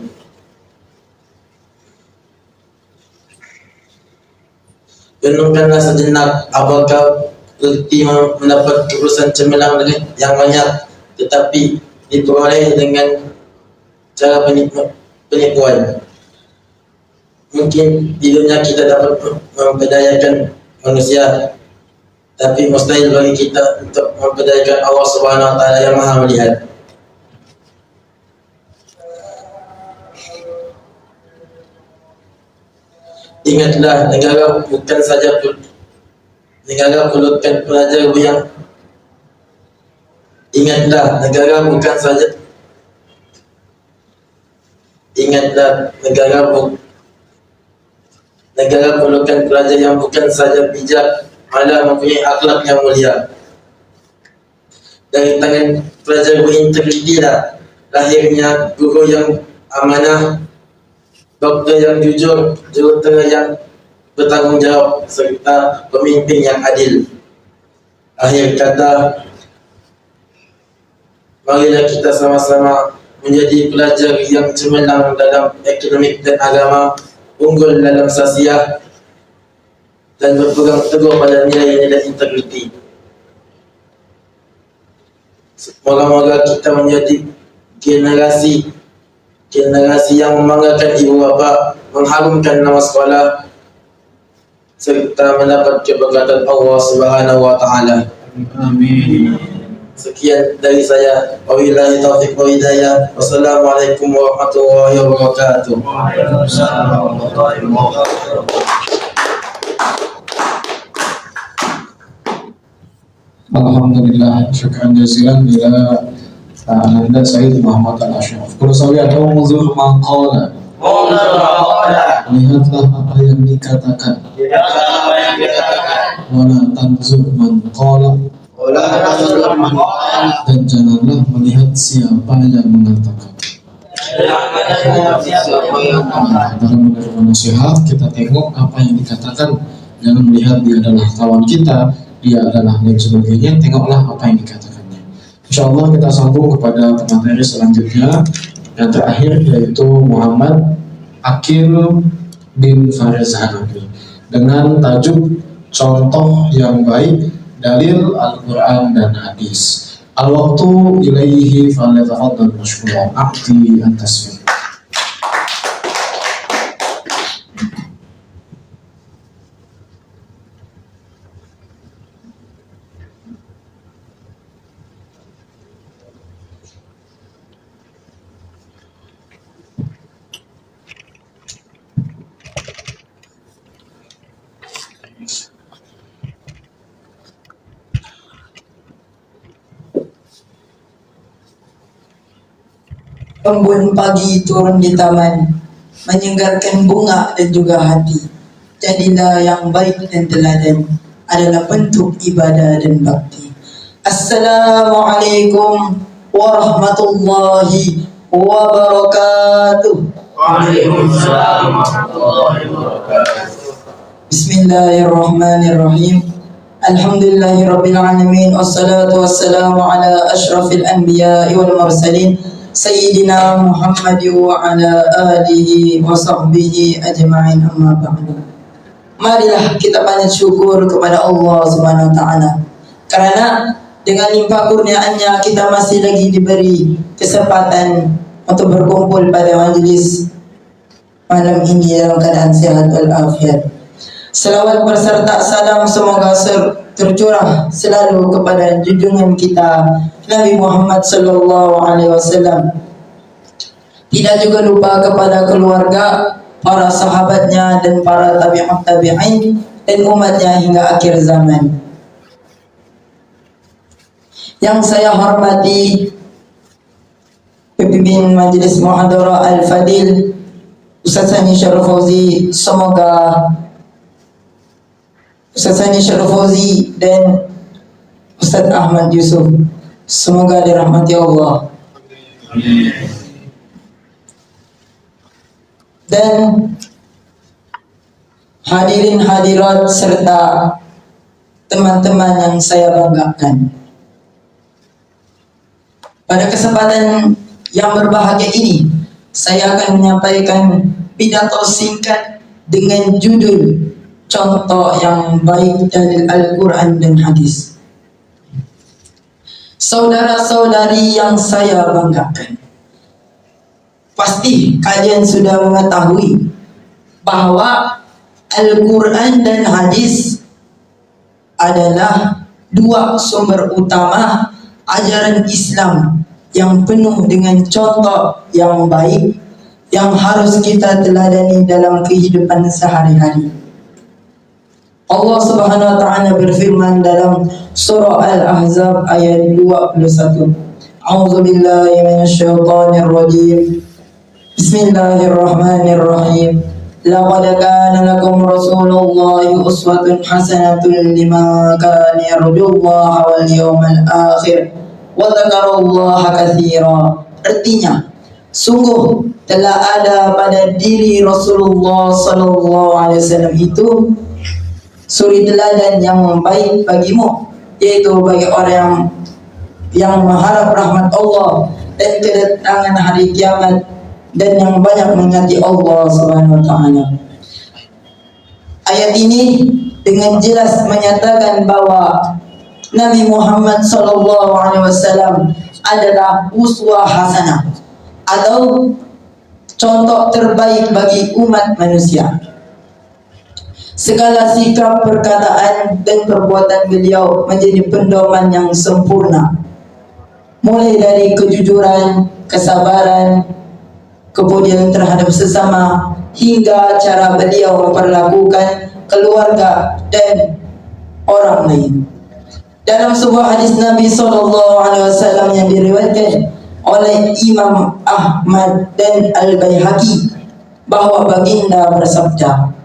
S2: Renungkanlah sejenak, apakah erti mendapat keputusan cemerlang yang banyak tetapi diperoleh dengan cara penipuan. Mungkin di dunia kita dapat memperdayakan manusia, tapi mustahil bagi kita untuk memperdayakan Allah Subhanahu wa taala yang Maha melihat. Ingatlah, negara bukan saja negara perlukan pelajar yang Ingatlah, negara bukan saja negara perlukan pelajar yang bukan saja bijak, malah mempunyai akhlak yang mulia. Dari tangan pelajar berintegriti lahirnya guru yang amanah, doktor yang jujur, jurutera yang bertanggungjawab, serta pemimpin yang adil. Akhir kata, marilah kita sama-sama menjadi pelajar yang cemerlang dalam akademik dan agama, unggul dalam sasiah, dan berpegang teguh pada nilai-nilai integriti. Moga-moga kita menjadi generasi yang membanggakan ibu bapa, mengharumkan nama sekolah, serta mendapat keberkatan Allah Subhanahu wa taala. Amin. Sekian dari saya. Wabillahi taufiq wa hidayah. Wassalamualaikum warahmatullahi wabarakatuh.
S3: Waalaikumsalam warahmatullahi wabarakatuh.
S1: Alhamdulillah, syukran jazilan ila Anda Sayyid Muhammad Al-Ashraf. Kalau saya tahu muzur maqala, lihatlah apa yang dikatakan, wala tanzur man qala, dan janganlah melihat siapa yang mengatakan. Dalam menerima nasihat, kita tengok apa yang dikatakan, jangan melihat dia adalah kawan kita, dia adalah dan sebagainya. Tengoklah apa yang dikatakannya. InsyaAllah kita sambung kepada pemateri selanjutnya, yang terakhir, yaitu Muhammad Akil bin Faris Hanafi, dengan tajuk contoh yang baik dalil Al-Quran dan Hadis. Al-waqtu ilaihi falyatafaddal mashkura. Aqti at-tasfir.
S4: Embun pagi turun di taman, menyegarkan bunga dan juga hati. Jadilah yang baik dan teladan, adalah bentuk ibadah dan bakti. Assalamualaikum warahmatullahi wabarakatuh.
S3: Waalaikumsalam warahmatullahi wabarakatuh.
S4: Bismillahirrahmanirrahim. Alhamdulillahirabbil alamin wassalatu wassalamu ala asyrafil anbiya'i wal mursalin sayyidina Muhammad wa ala alihi wa sahbihi ajma'in, amma ba'du. Marilah kita banyak syukur kepada Allah Subhanahu wa taala, karena dengan limpah kurniaannya kita masih lagi diberi kesempatan untuk berkumpul pada majlis malam ini dalam keadaan sehat walafiat. Selawat berserta salam semoga tercurah selalu kepada junjungan kita Nabi Muhammad sallallahu alaihi wasallam. Tidak juga lupa kepada keluarga, para sahabatnya dan para tabi'in dan umatnya hingga akhir zaman. Yang saya hormati pemimpin Majelis Muhadarah Al-Fadil Ustaz Sani Syarif Fauzi, semoga Ustaz Sani Syarif Fauzi dan Ustaz Ahmad Yusuf semoga dirahmati Allah. Dan hadirin hadirat serta teman-teman yang saya banggakan, pada kesempatan yang berbahagia ini saya akan menyampaikan pidato singkat dengan judul Contoh yang Baik dari Al-Quran dan Hadis. Saudara-saudari yang saya banggakan, pasti kalian sudah mengetahui bahwa Al-Quran dan Hadis adalah dua sumber utama ajaran Islam yang penuh dengan contoh yang baik yang harus kita teladani dalam kehidupan sehari-hari. Allah Subhanahu wa taala berfirman dalam surah Al-Ahzab ayat 21. A'udzu billahi minasyaitonir rajim. Bismillahirrahmanirrahim. Laqad kana lakum Rasulullahi uswatun hasanatun liman kana yarjullaha wal yawmal akhir wa dzakarallaha katsira. Artinya, sungguh telah ada pada diri Rasulullah sallallahu alaihi wasallam itu suri teladan yang baik bagimu, yaitu bagi orang yang mengharap rahmat Allah dan kedatangan hari kiamat dan yang banyak mengingati Allah Subhanahu wa taala. Ayat ini dengan jelas menyatakan bahwa Nabi Muhammad sallallahu alaihi wasallam adalah uswah hasanah atau contoh terbaik bagi umat manusia. Segala sikap, perkataan, dan perbuatan beliau menjadi pedoman yang sempurna, mulai dari kejujuran, kesabaran, kepedulian terhadap sesama, hingga cara beliau memperlakukan keluarga dan orang lain. Dalam sebuah hadis Nabi SAW yang diriwayatkan oleh Imam Ahmad dan Al-Baihaqi, bahwa baginda bersabda,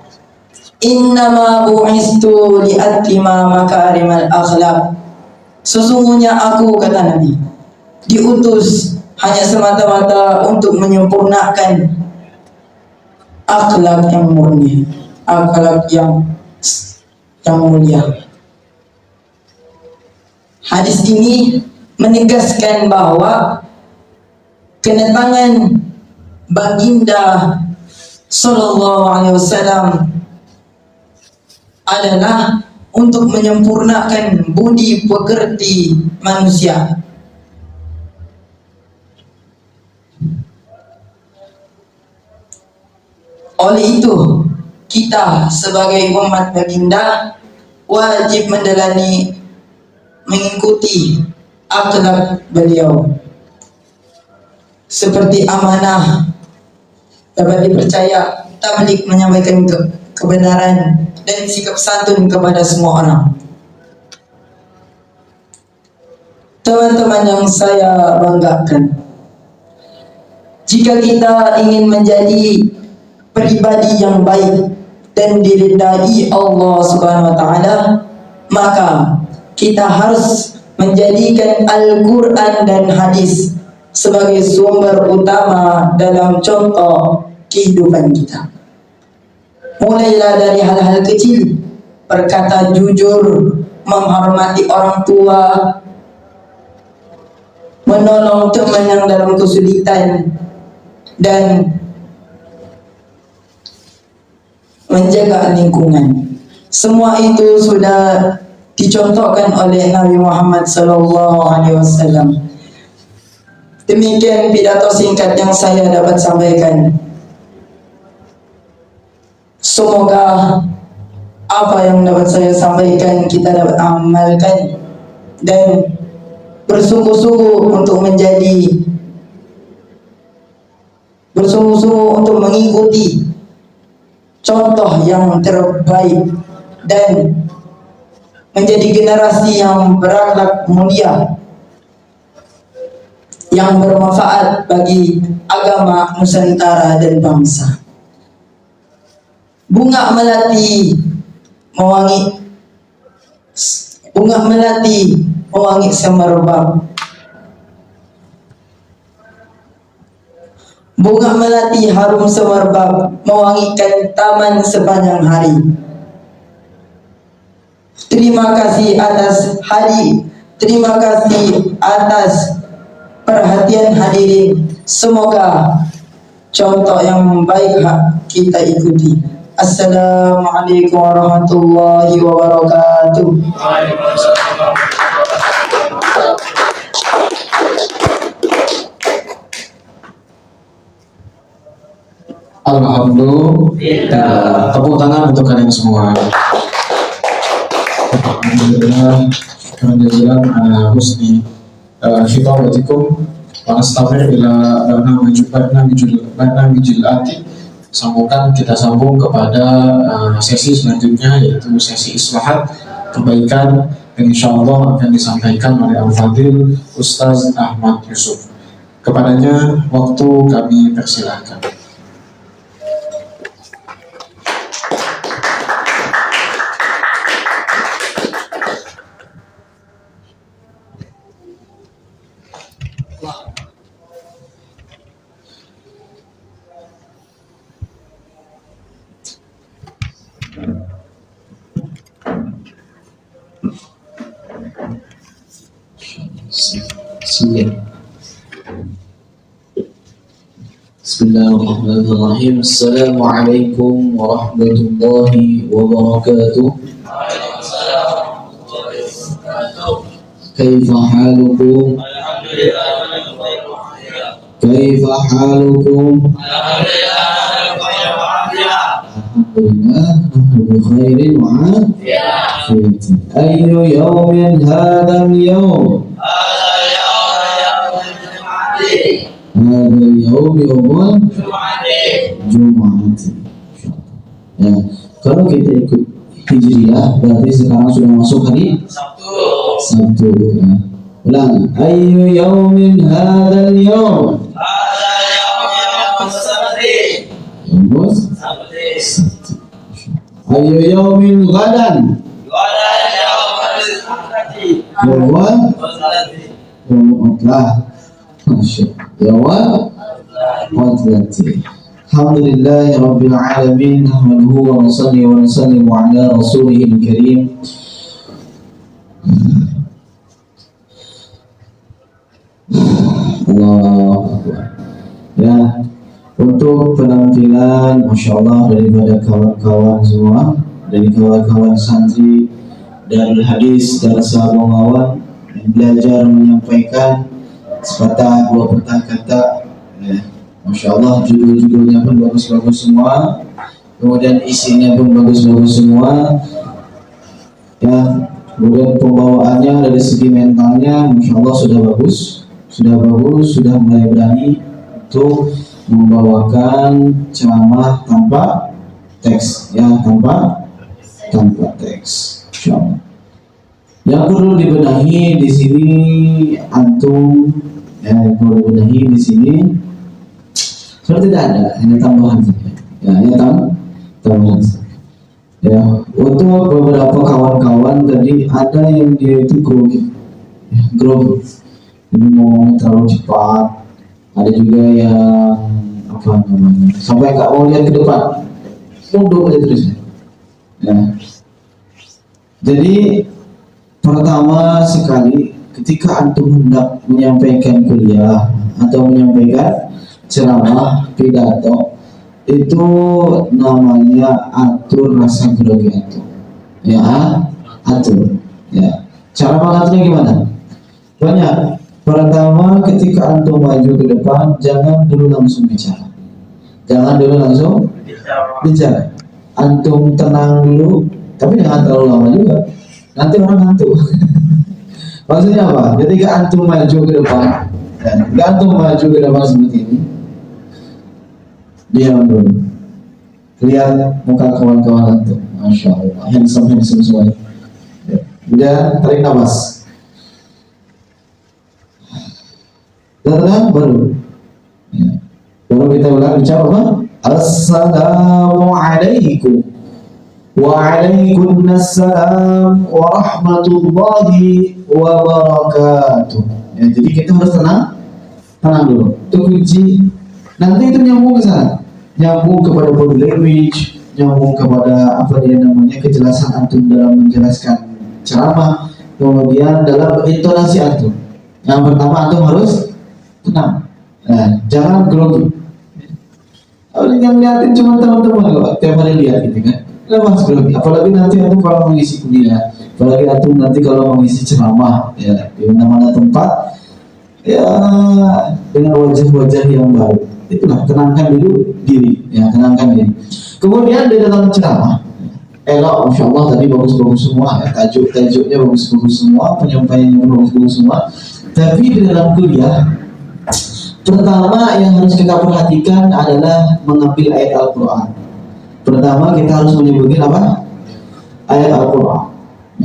S4: Innama bu'istu li'atima makarimal akhlaq. Sesungguhnya aku, kata Nabi, diutus hanya semata-mata untuk menyempurnakan akhlak yang murni, akhlak yang mulia. Hadis ini menegaskan bahwa kedatangan baginda sallallahu alaihi wasallam adalah untuk menyempurnakan budi pekerti manusia. Oleh itu, kita sebagai umat baginda wajib mengikuti akhlak beliau, seperti amanah, dapat dipercaya, tabligh, menyampaikan kebenaran, dan sikap santun kepada semua orang. Teman-teman yang saya banggakan, jika kita ingin menjadi pribadi yang baik dan diridai Allah Subhanahu wa taala, maka kita harus menjadikan Al-Quran dan hadis sebagai sumber utama dalam contoh kehidupan kita. Mulailah dari hal-hal kecil, berkata jujur, menghormati orang tua, menolong teman yang dalam kesulitan, dan menjaga lingkungan. Semua itu sudah dicontohkan oleh Nabi Muhammad SAW. Demikian pidato singkat yang saya dapat sampaikan. Semoga apa yang dapat saya sampaikan kita dapat amalkan dan bersungguh-sungguh untuk mengikuti contoh yang terbaik dan menjadi generasi yang berakhlak mulia, yang bermanfaat bagi agama Nusantara dan bangsa. Bunga melati mewangi semerbak. Bunga melati harum semerbak, mewangikan taman sepanjang hari. Terima kasih atas perhatian hadirin. Semoga contoh yang baik kita ikuti. Assalamualaikum warahmatullahi wabarakatuh.
S1: Alhamdulillah. Tepuk tangan untuk kalian semua. Alhamdulillah. Syukran jazilan ala husni khitabatikum wa nastafir ila barnamijil ati. Kita sambung kepada sesi selanjutnya, yaitu sesi islahat kebaikan, yang insyaallah akan disampaikan oleh Al-Fadil Ustaz Ahmad Yusuf. Kepadanya waktu kami persilahkan.
S7: Bismillahirrahmanirrahim. Assalamualaikum warahmatullahi wabarakatuh. Kaifa halukum? Kaifa halukum? Alhamdulillah, bi khairin wa afiyatin. Ayyu yawmin hadzal yawm? Hadzal yawm yawmul Jumat. Ya, kalau kita ikut Hijriyah berarti sekarang sudah masuk hari Sabtu. Ya. Ulang. Ayyu yawmin hadzal yawm? Ayyu yawmin ghadan? Yawm Alhamdulillahi Rabbil Alamin. Nahmaduhu wa nusalli wa nusallimu ala rasulihil karim. Allah. Ya, untuk penampilan Masya Allah daripada kawan-kawan semua, dari kawan-kawan santri Darul Hadis Darsa Bengawan yang belajar menyampaikan sepatah dua patah kata. Masya Allah, judul-judulnya pun bagus-bagus semua, kemudian isinya pun bagus-bagus semua. Ya, kemudian pembawaannya dari segi mentalnya Masya Allah sudah bagus, sudah mulai berani untuk membawakan ceramah tanpa teks, ya, tanpa teks. Insya Allah. Yang perlu dibenahi di sini antum, ya, yang perlu dibenahi di sini seperti tidak ada, hanya tambahan saja. Ya, hanya tambahan saja. Ya, untuk beberapa kawan-kawan tadi ada yang dia itu grogi, jadi ngomongnya terlalu cepat. Ada juga yang
S1: apa namanya, sampai nggak mau lihat ke depan, mundur aja terus. Ya. Jadi pertama sekali ketika antum hendak menyampaikan kuliah atau menyampaikan ceramah, pidato, itu namanya atur rasa grogi antum. Ya, atur. Ya. Cara mengaturnya gimana? Banyak. Pertama, ketika antum maju ke depan, jangan dulu langsung bicara. Jangan dulu langsung bicara. Antum tenang dulu, tapi jangan terlalu lama juga. Nanti orang ngantuk. Maksudnya apa? Ketika antum maju ke depan, ketika antum maju ke depan seperti ini, diam dulu. Lihat muka kawan-kawan antum. Masya Allah, handsome semua. Udah, tarik nafas. Tenang, baru kita ulang bicara apa? Assalamualaikum Waalaikumsalam warahmatullahi wabarakatuh. Ya, jadi kita harus tenang dulu. Itu kunci. Nanti itu nyambung ke sana, nyambung kepada body language, nyambung kepada apa dia namanya kejelasan antum dalam menjelaskan ceramah, kemudian dalam intonasi antum. Yang pertama antum harus tenang, jangan grogi. Yang liatin cuma teman-teman kok, tiap hari lihat gitu kan. Lepas grogi. Apalagi nanti antum kalau mengisi kuliah, apalagi antum nanti kalau mengisi ceramah, ya di mana-mana tempat, ya dengan wajah-wajah yang baru. Itulah, tenangkan dulu diri, ya tenangkan diri. Kemudian di dalam ceramah, elok, masya Allah tadi bagus-bagus semua, ya, tajuk-tajuknya bagus-bagus semua, penyampaiannya bagus-bagus semua. Tapi di dalam kuliah, pertama yang harus kita perhatikan adalah mengambil ayat Al-Quran. Pertama kita harus menyebutkan apa? Ayat Al-Quran.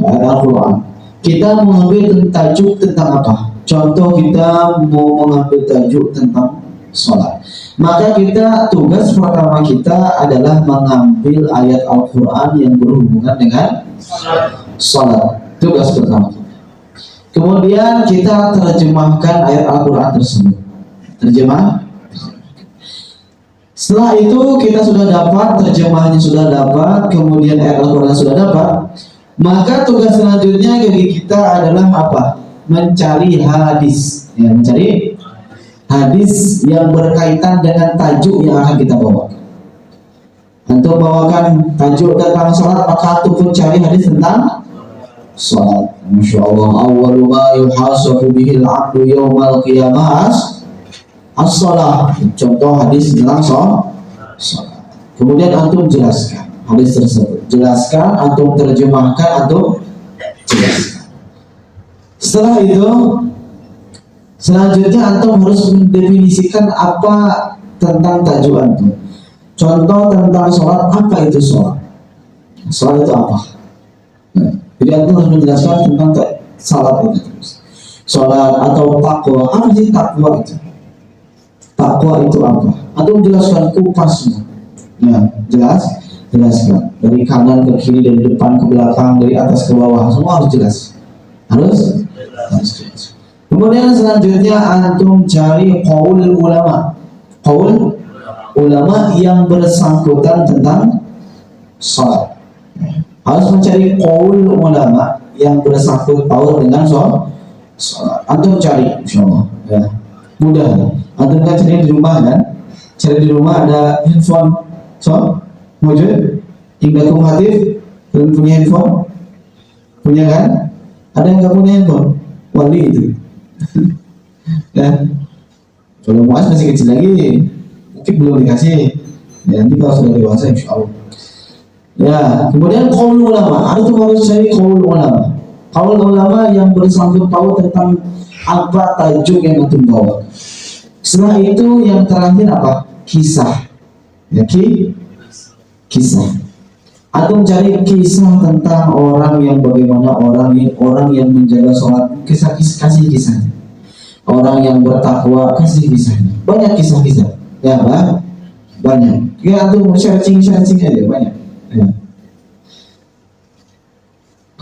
S1: Ayat Al-Quran. Kita mengambil tajuk tentang apa? Contoh kita mau mengambil tajuk tentang sholat. Maka kita tugas pertama kita adalah mengambil ayat Al-Quran yang berhubungan dengan sholat. Tugas pertama kita. Kemudian kita terjemahkan ayat Al-Quran tersebut. Terjemah. Setelah itu kita sudah dapat terjemahnya, sudah dapat, kemudian ayat Al-Quran sudah dapat, maka tugas selanjutnya bagi kita adalah apa? Mencari hadis, ya, mencari hadis yang berkaitan dengan tajuk yang akan kita bawa. Untuk bawakan tajuk tentang sholat, maka antum pun cari hadis tentang sholat. Masya Allah, awwalu ma yuhasabu bihil abdu yawmal qiyamah as-sholat. Contoh hadis tentang sholat. Kemudian antum jelaskan hadis tersebut, jelaskan, antum terjemahkan, antum jelaskan. Setelah itu, selanjutnya antum harus mendefinisikan apa tentang tajuk antum. Contoh tentang sholat, apa itu sholat? Sholat itu apa? Jadi antum harus menjelaskan tentang sholat itu. Sholat atau takwa, apa sih takwa itu? Takwa itu apa? Antum jelaskan kupas semua. Ya, jelaskan dari kanan ke kiri, dari depan ke belakang, dari atas ke bawah, semua harus jelas. Harus jelas. Kemudian selanjutnya antum cari qaul ulama. Qaul ulama yang bersangkutan tentang sholat. Harus mencari qaul ulama yang bersangkut paut dengan sholat. Antum cari, insyaallah. Ya, mudah. Antum kan cari di rumah kan? Cari di rumah ada handphone, wujud. Indakum hatif, kalian punya handphone? Punya kan? Ada yang nggak punya handphone? Wali itu. Ya. Kalau Muaz masih kecil lagi, mungkin belum dikasih. Ya, nanti kalau sudah dewasa, insyaallah. Ya, kemudian qaul ulama. Antum harus cari qaul ulama. Qaul ulama yang bersangkut paut tentang apa tajuk yang antum bawa. Setelah itu yang terakhir apa? Kisah. Ya, kisah. Antum cari kisah tentang orang yang bagaimana orang yang menjaga sholat, kasih kisah. Orang yang bertakwa, kasih kisahnya. Banyak kisah-kisah. Ya, banyak. Ya, antum searching aja banyak. Ya.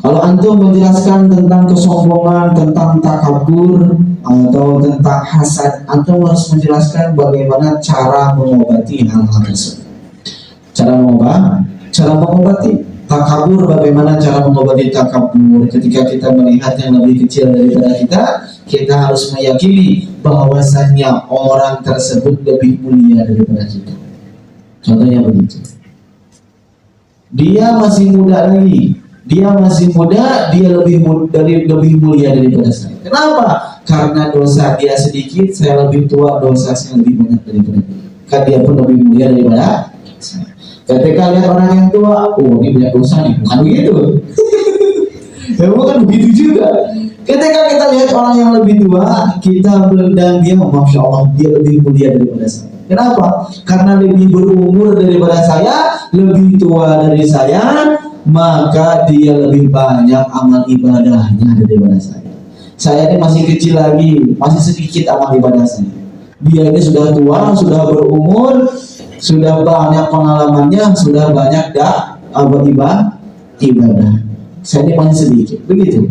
S8: Kalau antum menjelaskan tentang kesombongan, tentang takabur atau tentang hasad, antum harus menjelaskan bagaimana cara mengobati hal-hal tersebut. Cara mengobati takabur, bagaimana cara mengobati takabur. Ketika kita melihat yang lebih kecil daripada kita harus meyakini bahwasannya orang tersebut lebih mulia daripada kita. Contohnya begitu. Dia masih muda lagi. Dia lebih mulia daripada saya. Kenapa? Karena dosa dia sedikit, saya lebih tua, dosa saya lebih banyak daripada dia. Kan dia pun lebih mulia daripada saya. Ketika lihat orang yang tua, oh ini banyak dosa nih, bukan begitu. Ya bukan begitu juga. Ketika kita lihat orang yang lebih tua, kita bilang dia, masya Allah, dia lebih mulia daripada saya. Kenapa? Karena lebih berumur daripada saya, lebih tua dari saya, maka dia lebih banyak amal ibadahnya daripada saya. Saya ini masih kecil lagi, masih sedikit amal ibadah saya. Dia ini sudah tua, sudah berumur, sudah banyak pengalamannya, sudah banyak ibadah. Saya ini masih sedikit, begitu.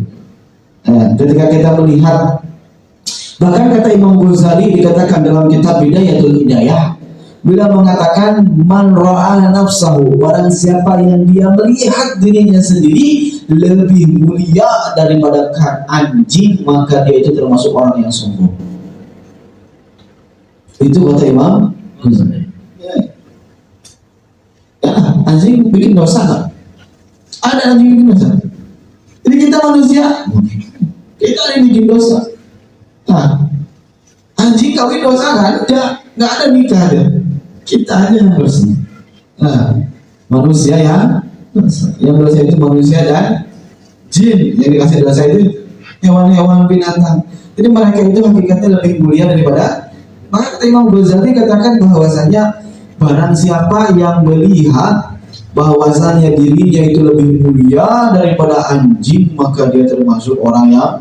S8: Ketika kita melihat, bahkan kata Imam Ghazali dikatakan dalam kitab Bidayatul Hidayah, bila mengatakan man ra'a nafsahu, barang siapa yang dia melihat dirinya sendiri lebih mulia daripada anjing, maka dia itu termasuk orang yang sombong. Itu kata Imam Ghazali. Anjing bikin dosa nggak? Ada anjing bikin dosa. Jadi kita manusia, kita ada yang bikin dosa. Nah, anjing kawin dosa nggak ada nikah deh. Kita aja yang dosa. Nah, manusia yang dosa itu manusia dan jin. Yang dikasih dosa itu hewan-hewan binatang. Jadi mereka itu hakikatnya lebih mulia daripada. Maka kata Imam Ghazali katakan bahwasanya barang siapa yang melihat bahwasanya dirinya itu lebih mulia daripada anjing, maka dia termasuk orang yang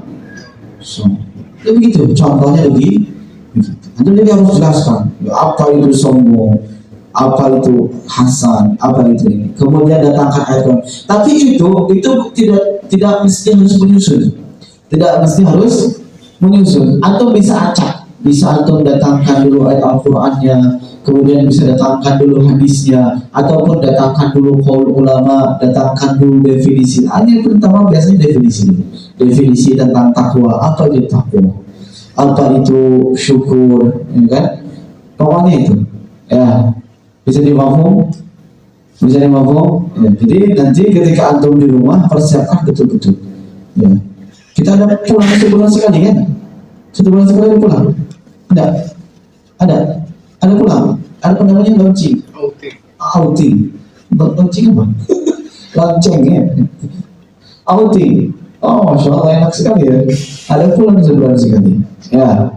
S8: sombong. Begitu, contohnya begitu. Nanti dia harus jelaskan apa itu sombong, apa itu hasad, apa itu ini. Kemudian datangkan ayat Quran. Tapi itu tidak mesti harus menyusun. Tidak mesti harus menyusun. Atau bisa acak. Bisa antum datangkan dulu ayat Al-Qur'annya, kemudian bisa datangkan dulu hadisnya, ataupun datangkan dulu qaul ulama, datangkan dulu definisi. Yang pertama biasanya definisi tentang takwa. Apa itu takwa? Apa itu syukur? Ya kan? Pokoknya itu. Ya, bisa dimafhum? Ya, jadi nanti ketika antum di rumah persiapkan betul-betul. Ya. Kita ada pulang sebulan sekali kan? Sebulan sekali pulang. Ada pulang. Ada namanya launching. Outing. Launching apa? Lonceng ya. Outing. Oh, masya Allah enak sekali ya. Ada pulang sebulan sekali. Ya.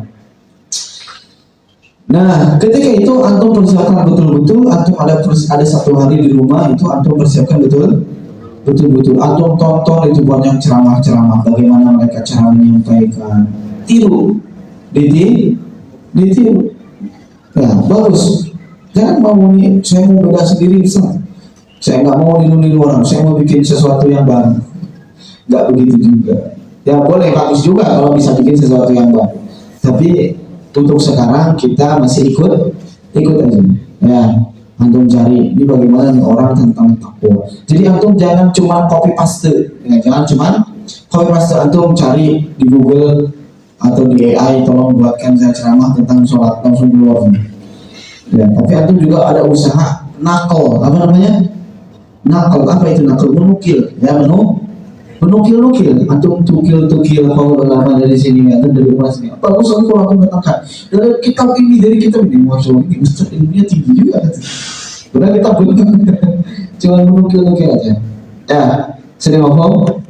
S8: Nah, ketika itu antum persiapkan betul-betul. Antum ada satu hari di rumah itu antum persiapkan betul-betul. Antum tonton itu banyak ceramah-ceramah. Bagaimana mereka cara menyampaikan. Tiru. Ditiru. Ya, bagus. Jangan mau nih, saya mau beda sendiri, saya nggak mau niru orang, saya mau bikin sesuatu yang baru. Nggak begitu juga. Ya boleh, bagus juga kalau bisa bikin sesuatu yang baru. Tapi untuk sekarang kita masih ikut aja. Ya, antum cari ini bagaimana orang tentang takwa. Jadi antum jangan cuma copy paste, ya, jangan cuma copy paste. Antum cari di Google atau di AI, tolong buatkan saya ceramah tentang sholat, langsung keluar. Ya, tapi antum juga ada usaha nakal, apa namanya? Nakal, apa itu nakal? Menukil, ya menukil. Antum tukil kalau ulama dari sini, atau dari rumah sini. Apa usaha kalau antum datangkan dari kitab ini, masuk ini, ustaz ilmunya tinggi juga. Padahal kita belum cuma menukil aja. Ya, sering ngomong.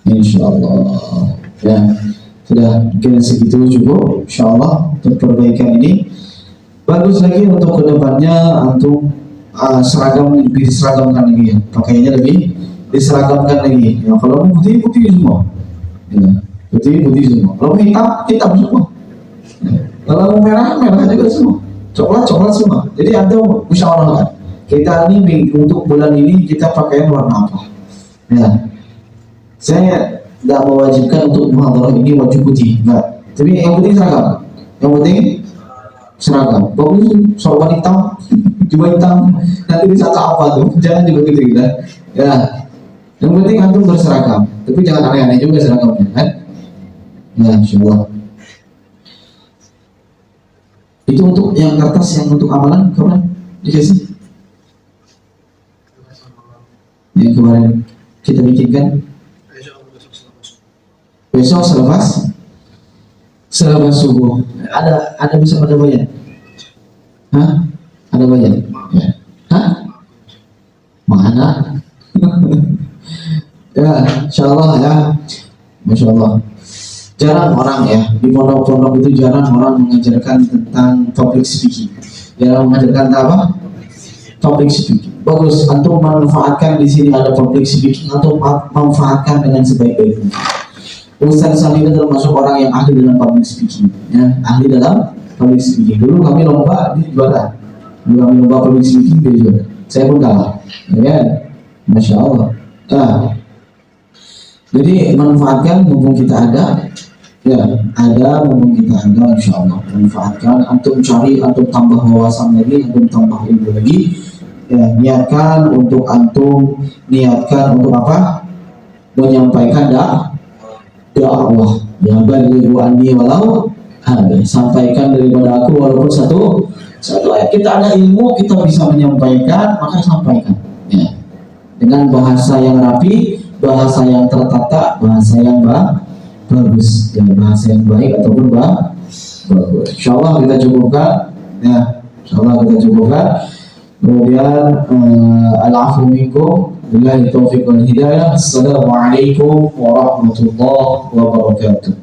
S8: Insyaallah. Ya. Sudah mungkin segitu cukup, insyaallah untuk perbaikan ini. Bagus lagi untuk kedepannya antum diseragamkan lagi ya, pakaiannya lebih diseragamkan lagi. Ya, kalau putih semua, ya, putih semua. Kalau hitam semua. Ya, kalau merah juga semua. Coklat semua. Jadi antum musyawarahkan. Kita ini untuk bulan ini kita pakaian warna apa? Ya. Saya tidak mewajibkan untuk muhadharah ini wajib putih, enggak. Tapi yang penting seragam. Yang penting seragam. Bagus, sorban hitam, jubah hitam. Nanti disangka apa tuh? Jangan juga gitu kita. Ya. Yang penting antum berseragam. Tapi jangan aneh-aneh juga seragamnya, kan? Ya, insyaallah. Itu untuk yang kertas yang untuk amalan kapan dikasih? Yang kemarin kita bikinkan besok selepas subuh. Ada bisa pada bayar? Hah? Ada bayar? Ya. Hah? Mana? Ya, insyaallah ya. Masya Allah. Jarang orang ya di pondok-pondok itu jarang orang mengajarkan tentang public speaking. Jarang mengajarkan apa? Public speaking. Bagus, antum manfaatkan di sini ada public speaking, antum manfaatkan dengan sebaik-baiknya. Ustaz Salim termasuk orang yang ahli dalam public speaking, ya, ahli dalam public speaking. Dulu kami lomba di juara, dulu kami lomba public speaking dia juara. Saya pun kalah, ya, masya Allah. Nah, jadi manfaatkan mumpung kita ada, ya, ada mumpung kita ada, insya Allah manfaatkan. Antum cari, antum tambah wawasan lagi, antum tambah ilmu lagi. Ya, niatkan untuk antum, niatkan untuk apa? Menyampaikan dakwah. Ya, balighu anni walau sampaikan daripada aku walaupun satu ayat. Kita ada ilmu, kita bisa menyampaikan, maka sampaikan. Ya. Dengan bahasa yang rapi, bahasa yang tertata, bahasa yang bagus, ya, bahasa yang baik ataupun bagus. Insyaallah kita cukupkan. Ya, insyaallah kita cukupkan. Kemudian al-afu minkum billahi taufiq wal hidayah. Assalamualaikum warahmatullahi wabarakatuh.